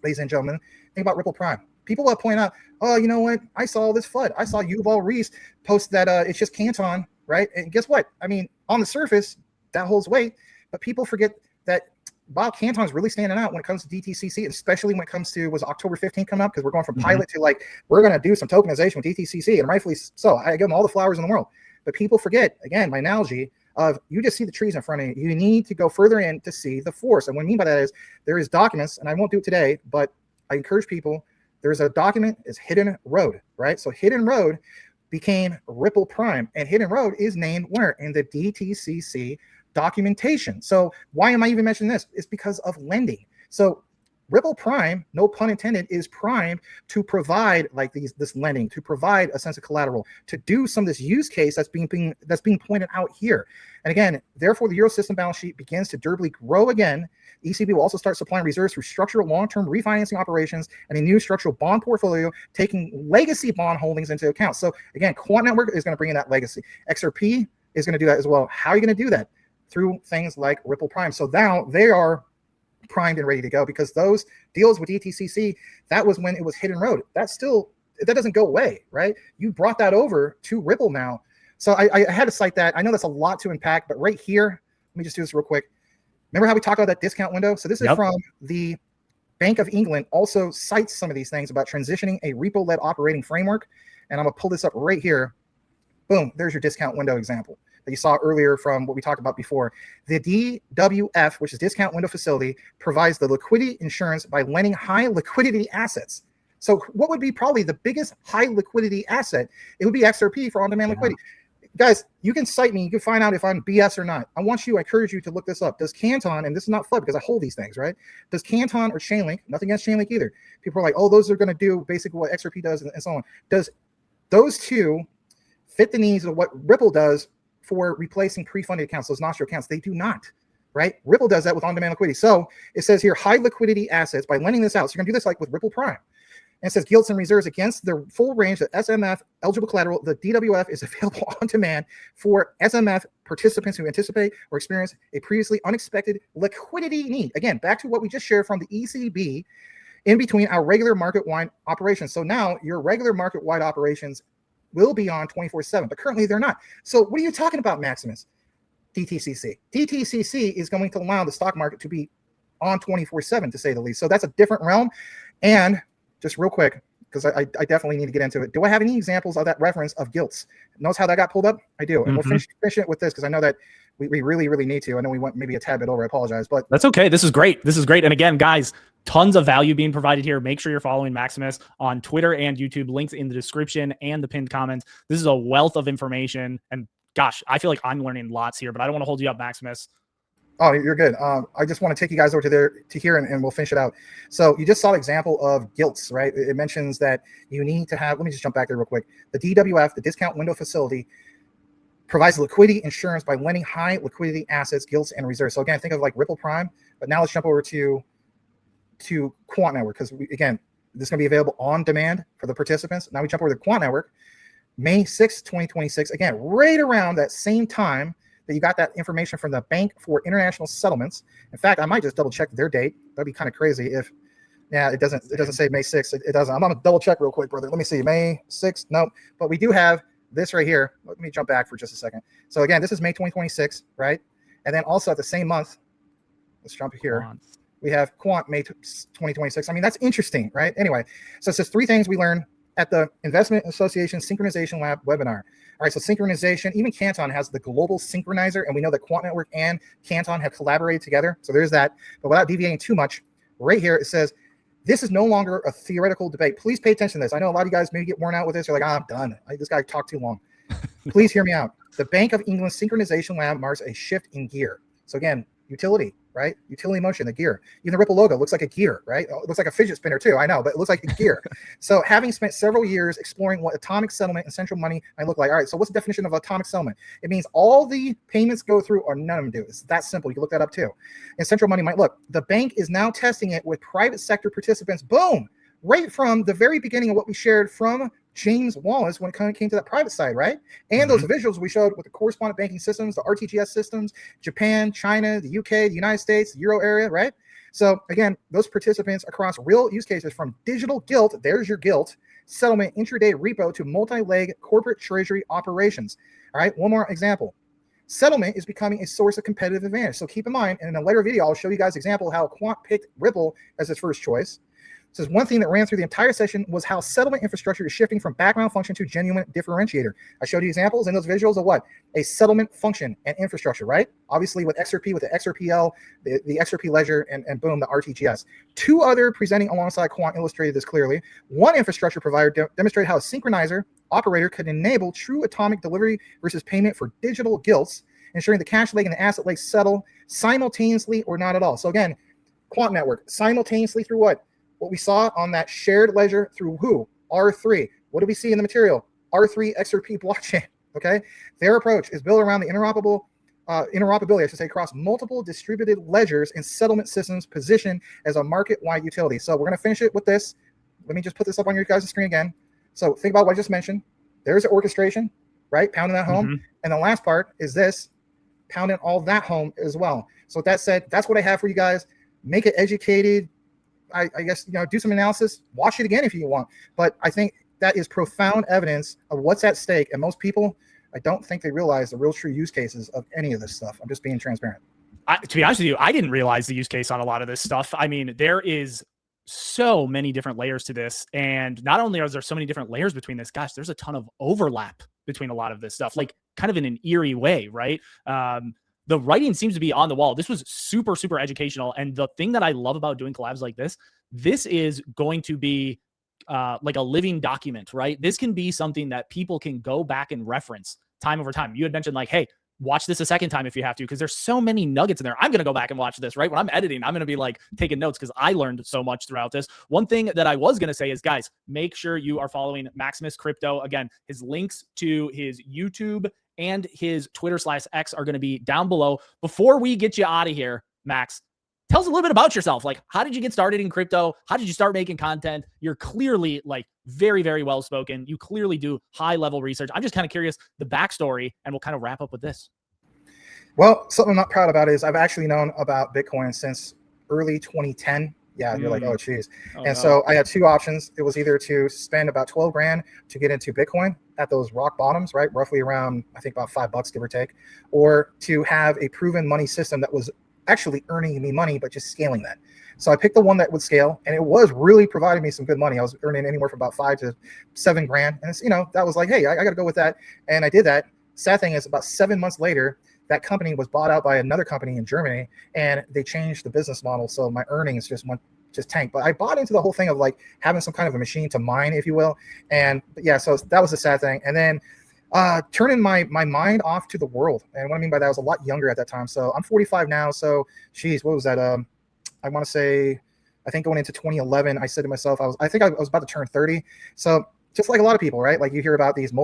ladies and gentlemen, think about Ripple Prime. People will point out, oh, you know what? I saw this FUD. I saw Yuval Reese post that it's just Canton, right? And guess what? I mean, on the surface, that holds weight, but people forget that Bob Canton is really standing out when it comes to DTCC, especially when it comes to, was October 15th coming up? Because we're going from pilot to like, we're going to do some tokenization with DTCC, and rightfully so. I give them all the flowers in the world. But people forget, again, my analogy of you just see the trees in front of you. You need to go further in to see the forest. And what I mean by that is there is documents, and I won't do it today, but I encourage people. There's a document, is Hidden Road, right? So Hidden Road became Ripple Prime, and Hidden Road is named where? In the DTCC documentation. So why am I even mentioning this? It's because of lending. So Ripple Prime, no pun intended, is primed to provide like this lending, to provide a sense of collateral, to do some of this use case that's being pointed out here. And again, therefore, the Eurosystem balance sheet begins to durably grow again. ECB will also start supplying reserves through structural long-term refinancing operations and a new structural bond portfolio, taking legacy bond holdings into account. So again, Quant Network is going to bring in that legacy. XRP is going to do that as well. How are you going to do that? Through things like Ripple Prime. So now they are primed and ready to go, because those deals with DTCC, that was when it was Hidden Road. That doesn't go away, right? You brought that over to Ripple now. So I had to cite that. I know that's a lot to unpack, but right here, let me just do this real quick. Remember how we talked about that discount window? So this is from the Bank of England, also cites some of these things about transitioning a repo-led operating framework. And I'm going to pull this up right here. Boom, there's your discount window example that you saw earlier from what we talked about before. The DWF, which is discount window facility, provides the liquidity insurance by lending high liquidity assets. So what would be probably the biggest high liquidity asset? It would be XRP for on-demand liquidity. Guys, you can cite me. You can find out if I'm BS or not. I encourage you to look this up. Does Canton, and this is not FUD because I hold these things, right? Does Canton or Chainlink, nothing against Chainlink either. People are like, oh, those are going to do basically what XRP does and so on. Does those two fit the needs of what Ripple does for replacing pre-funded accounts, those nostril accounts? They do not, right? Ripple does that with on-demand liquidity. So it says here, high liquidity assets by lending this out. So you're going to do this like with Ripple Prime. And it says gilts and reserves against the full range of SMF eligible collateral. The DWF is available on demand for SMF participants who anticipate or experience a previously unexpected liquidity need. Again, back to what we just shared from the ECB in between our regular market-wide operations. So now your regular market-wide operations will be on 24/7, but currently they're not. So what are you talking about, Maximus? DTCC. DTCC is going to allow the stock market to be on 24/7, to say the least. So that's a different realm. And just real quick, because I definitely need to get into it. Do I have any examples of that reference of gilts? Notice how that got pulled up? I do. And we'll finish it with this, because I know that we really, really need to. I know we went maybe a tad bit over. I apologize, but that's okay. This is great. This is great. And again, guys, tons of value being provided here. Make sure you're following Maximus on Twitter and YouTube. Links in the description and the pinned comments. This is a wealth of information. And gosh, I feel like I'm learning lots here, but I don't want to hold you up, Maximus. Oh, you're good. I just want to take you guys over to here and we'll finish it out. So you just saw an example of gilts, right? It mentions that you need to have, let me just jump back there real quick. The DWF, the discount window facility, provides liquidity insurance by lending high liquidity assets, gilts, and reserves. So again, think of like Ripple Prime, but now let's jump over to Quant Network, because again, this is going to be available on demand for the participants. Now we jump over to Quant Network, May 6, 2026. Again, right around that same time that you got that information from the Bank for International Settlements. In fact, I might just double check their date. That'd be kind of crazy if, yeah, it doesn't say May 6th. It doesn't. I'm gonna double check real quick, brother. Let me see, May 6th. No, but we do have this right here. Let me jump back for just a second. So again, this is May 2026, right? And then also at the same month, let's jump here. We have Quant May 2026. I mean, that's interesting, right? Anyway, so it says 3 things we learned at the Investment Association Synchronization Lab webinar. All right, so synchronization, even Canton has the global synchronizer, and we know that Quant Network and Canton have collaborated together. So there's that. But without deviating too much, right here it says, this is no longer a theoretical debate. Please pay attention to this. I know a lot of you guys maybe get worn out with this. You're like, I'm done. This guy talked too long. Please hear me out. The Bank of England Synchronization Lab marks a shift in gear. So again, utility, right? Utility motion, the gear. Even the Ripple logo looks like a gear, right? It looks like a fidget spinner too, I know, but it looks like a gear. So having spent several years exploring what atomic settlement and central money might look like. All right, so what's the definition of atomic settlement? It means all the payments go through or none of them do. It's that simple. You can look that up too. And central money might look. The bank is now testing it with private sector participants. Boom! Right from the very beginning of what we shared from James Wallace when it came to that private side, right? And those visuals we showed with the correspondent banking systems, the RTGS systems, Japan, China, the UK, the United States, the Euro area, right? So again, those participants across real use cases from digital gilt, there's your gilt, settlement, intraday repo to multi-leg corporate treasury operations. All right, one more example. Settlement is becoming a source of competitive advantage. So keep in mind, and in a later video, I'll show you guys an example of how Quant picked Ripple as its first choice. Says one thing that ran through the entire session was how settlement infrastructure is shifting from background function to genuine differentiator. I showed you examples and those visuals of what? A settlement function and infrastructure, right? Obviously with XRP, with the XRPL, the XRP Ledger, and boom, the RTGS. 2 other presenting alongside Quant illustrated this clearly. One infrastructure provider demonstrated how a synchronizer operator could enable true atomic delivery versus payment for digital gilts, ensuring the cash leg and the asset leg settle simultaneously or not at all. So again, Quant Network, simultaneously through what? What we saw on that shared ledger through who? R3. What do we see in the material? R3 XRP blockchain, okay? Their approach is built around the interoperability, I should say, across multiple distributed ledgers and settlement systems positioned as a market-wide utility. So we're going to finish it with this. Let me just put this up on your guys' screen again. So think about what I just mentioned. There's the orchestration, right? Pounding that home. And the last part is this, pounding all that home as well. So with that said, that's what I have for you guys. Make it educated. I guess, you know, do some analysis, watch it again if you want. But I think that is profound evidence of what's at stake. And most people, I don't think they realize the real true use cases of any of this stuff. I'm just being transparent. To be honest with you, I didn't realize the use case on a lot of this stuff. I mean, there is so many different layers to this. And not only are there so many different layers between this, gosh, there's a ton of overlap between a lot of this stuff, like kind of in an eerie way, right? The writing seems to be on the wall. This was super, super educational. And the thing that I love about doing collabs like this is going to be like a living document, right? This can be something that people can go back and reference time over time. You had mentioned like, hey, watch this a second time if you have to, because there's so many nuggets in there. I'm going to go back and watch this, right? When I'm editing, I'm going to be like taking notes because I learned so much throughout this. One thing that I was going to say is, guys, make sure you are following Maximus Crypto. Again, his links to his YouTube and his Twitter/X are going to be down below. Before we get you out of here, Max, tell us a little bit about yourself. Like, how did you get started in crypto? How did you start making content? You're clearly like very, very well spoken. You clearly do high level research. I'm just kind of curious the backstory, and we'll kind of wrap up with this. Well, something I'm not proud about is I've actually known about Bitcoin since early 2010. Yeah, you're like, oh, geez. So I had 2 options. It was either to spend about 12 grand to get into Bitcoin at those rock bottoms, right? Roughly around, I think about $5, give or take, or to have a proven money system that was actually earning me money, but just scaling that. So I picked the one that would scale, and it was really providing me some good money. I was earning anywhere from about 5 to 7 grand. And it's, you know, that was like, hey, I got to go with that. And I did that. Sad thing is about 7 months later, that company was bought out by another company in Germany, and they changed the business model. So my earnings just tanked. But I bought into the whole thing of like having some kind of a machine to mine, if you will. And yeah, so that was the sad thing. And then turning my mind off to the world. And what I mean by that, I was a lot younger at that time. So I'm 45 now. So, geez, what was that? I want to say, I think going into 2011, I said to myself, I think I was about to turn 30. So just like a lot of people, right? Like you hear about these these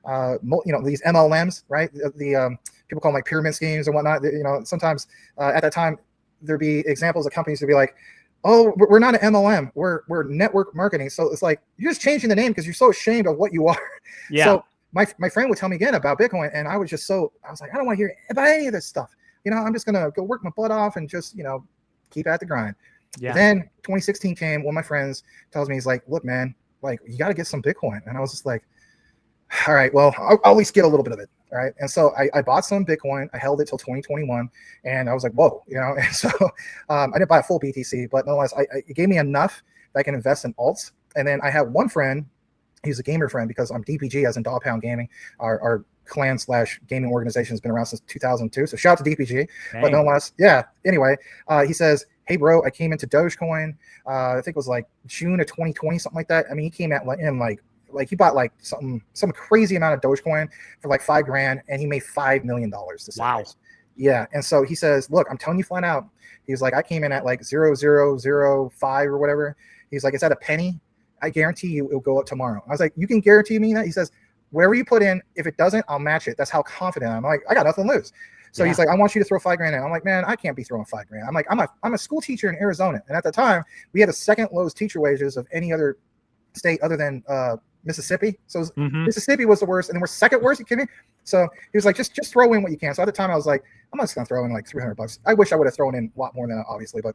MLMs, right? The people call them like pyramid schemes and whatnot. You know, sometimes at that time there'd be examples of companies to be like, oh, we're not an MLM, we're network marketing. So it's like you're just changing the name because you're so ashamed of what you are. Yeah. So my friend would tell me again about Bitcoin, and I was like, I don't want to hear about any of this stuff. You know, I'm just gonna go work my butt off and just, you know, keep at the grind. Yeah. Then 2016 came. One of my friends tells me, he's like, look, man, like you got to get some Bitcoin. And I was just like, all right, well, I'll at least get a little bit of it. All right. And so I bought some Bitcoin. I held it till 2021. And I was like, whoa, you know, and so I didn't buy a full BTC, but nonetheless, it gave me enough that I can invest in alts. And then I have one friend, he's a gamer friend because I'm DPG, as in Dog Pound Gaming. Our clan / gaming organization has been around since 2002. So shout out to DPG. Dang. But nonetheless, yeah. Anyway, he says, hey, bro, I came into Dogecoin. I think it was like June of 2020, something like that. I mean, he came at in like he bought like some crazy amount of Dogecoin for like $5,000, and he made $5 million. Wow. Yeah. And so he says, look, I'm telling you flat out. He's like, I came in at like 0.0005 or whatever. He's like, it's at a penny. I guarantee you it'll go up tomorrow. I was like, you can guarantee me that? He says, wherever you put in, if it doesn't, I'll match it. That's how confident I'm. Like, I got nothing to lose. So he's like, I want you to throw $5,000 in. I'm like, man, I can't be throwing $5,000. I'm like, I'm a school teacher in Arizona. And at the time we had the second lowest teacher wages of any other state other than Mississippi. So Mississippi was the worst, and then we're second worst. You kidding me? So he was like, just throw in what you can. So at the time I was like, I'm not just gonna throw in like $300. I wish I would have thrown in a lot more than that, obviously. But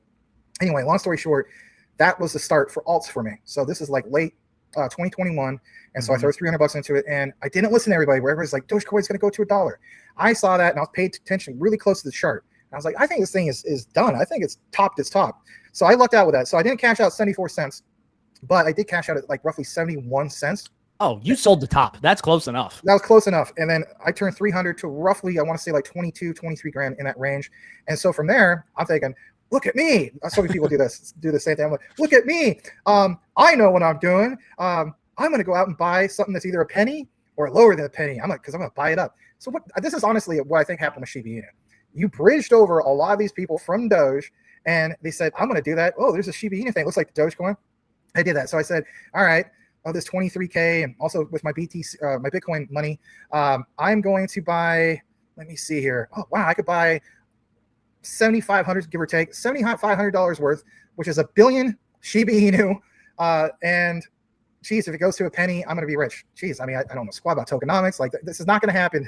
anyway, long story short, that was the start for alts for me. So this is like late 2021, and so I throw $300 into it, and I didn't listen to everybody. Where everybody's like, Dogecoin's going to go to $1. I saw that, and I was paid attention really close to the chart. And I was like, I think this thing is done. I think it's topped its top. So I lucked out with that. So I didn't cash out 74 cents, but I did cash out at like roughly 71 cents. Oh, you sold the top. That's close enough. That was close enough. And then I turned 300 to roughly, I want to say like 22, 23 grand in that range. And so from there, I'm thinking, look at me. So many people do the same thing. I'm like, look at me. I know what I'm doing. I'm going to go out and buy something that's either a penny or lower than a penny. I'm like, because I'm going to buy it up. So this is honestly what I think happened with Shiba Inu. You bridged over a lot of these people from Doge, and they said, I'm going to do that. Oh, there's a Shiba Inu thing. It looks like the Dogecoin. I did that. So I said, all right, this 23K, and also with my BTC, my Bitcoin money, I'm going to buy, let me see here. Oh, wow, I could buy 7,500, give or take, $7,500 worth, which is 1 billion Shiba Inu. And geez, if it goes to a penny, I'm going to be rich. Geez, I mean, I don't know squat about tokenomics. Like, this is not going to happen.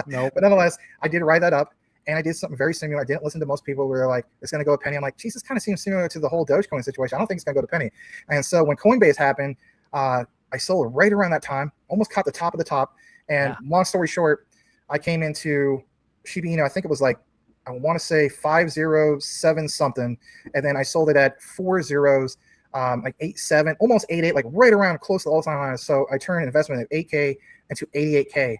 No. But nonetheless, I did write that up, and I did something very similar. I didn't listen to most people who were like, it's going to go a penny. I'm like, geez, this kind of seems similar to the whole Dogecoin situation. I don't think it's going to go to penny. And so when Coinbase happened, I sold right around that time, almost caught the top of the top. And long story short, I came into Shiba Inu, I think it was like, I want to say 507 something, and then I sold it at 4 zeros, like 87, almost 88, like right around close to the all-time highs. So I turned an investment of 8K into 88K,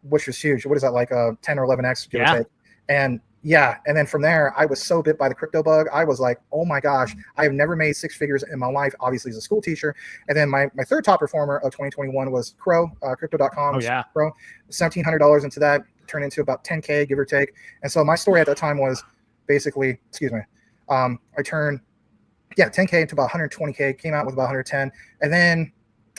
which was huge. What is that, like 10 or 11x? Give or take. And yeah, and then from there, I was so bit by the crypto bug. I was like, oh my gosh, I have never made 6 figures in my life, obviously as a school teacher. And then my third top performer of 2021 was Crow, crypto.com. Oh yeah, Crow, $1,700 into that. Turned into about 10K, give or take. And so my story at that time was basically, I turned 10K into about 120K, came out with about 110. And then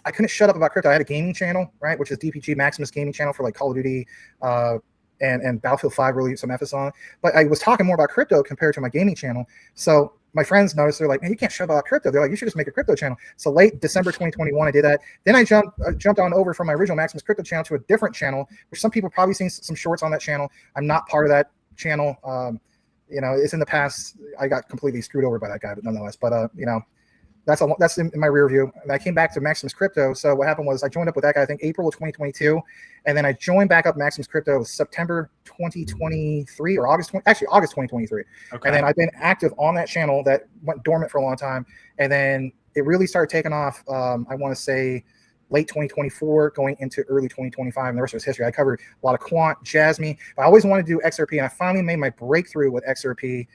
I couldn't shut up about crypto. I had a gaming channel, right, which is DPG Maximus gaming channel for like Call of Duty and Battlefield 5, really some emphasis on it. But I was talking more about crypto compared to my gaming channel. So my friends noticed, they're like, man, you can't shut up about crypto. They're like, you should just make a crypto channel. So late December 2021, I did that. Then I jumped on over from my original Maximus crypto channel to a different channel, which some people probably seen some shorts on that channel. I'm not part of that channel. You know, it's in the past. I got completely screwed over by that guy, but nonetheless, you know, that's in my rear view. And I came back to Maximus Crypto. So what happened was I joined up with that guy, I think April of 2022. And then I joined back up Maximus Crypto September 2023 or August 2023. Okay. And then I've been active on that channel that went dormant for a long time. And then it really started taking off, I want to say late 2024 going into early 2025. And the rest was history. I covered a lot of Quant, Jasmine. But I always wanted to do XRP. And I finally made my breakthrough with XRP.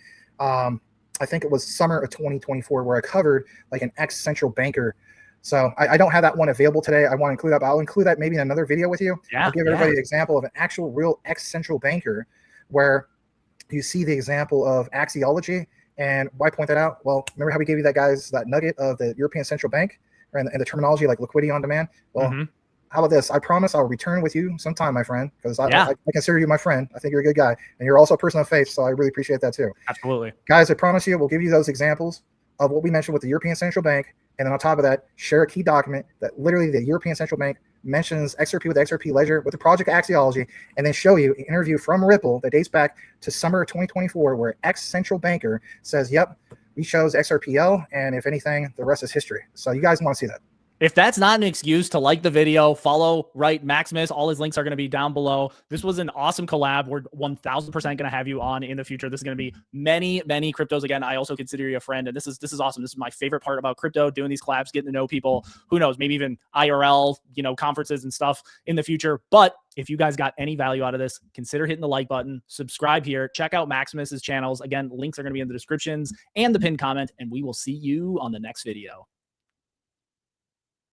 I think it was summer of 2024 where I covered like an ex-central banker So I don't have that one available today. I want to include that, but I'll include that maybe in another video with you. Yeah, I'll give everybody an example of an actual real ex-central banker where you see the example of axiology. And why point that out? Well, remember how we gave you that nugget of the European Central Bank and the terminology like liquidity-on-demand? Well, how about this? I promise I'll return with you sometime, my friend, because I consider you my friend. I think you're a good guy, and you're also a person of faith, so I really appreciate that too. Absolutely. Guys, I promise you we'll give you those examples of what we mentioned with the European Central Bank, and then on top of that, share a key document that literally the European Central Bank mentions XRP with XRP Ledger with the project axiology, and then show you an interview from Ripple that dates back to summer of 2024 where ex-central banker says, yep, we chose XRPL, and if anything, the rest is history. So you guys want to see that. If that's not an excuse to like the video, follow Maximus. All his links are going to be down below. This was an awesome collab. We're 1000% going to have you on in the future. This is going to be many cryptos. Again, I also consider you a friend, and this is awesome. This is my favorite part about crypto, doing these collabs, getting to know people. Who knows, maybe even IRL, conferences and stuff in the future. But if you guys got any value out of this, consider hitting the like button, subscribe here, check out Maximus's channels. Again, links are going to be in the descriptions and the pinned comment, and we will see you on the next video.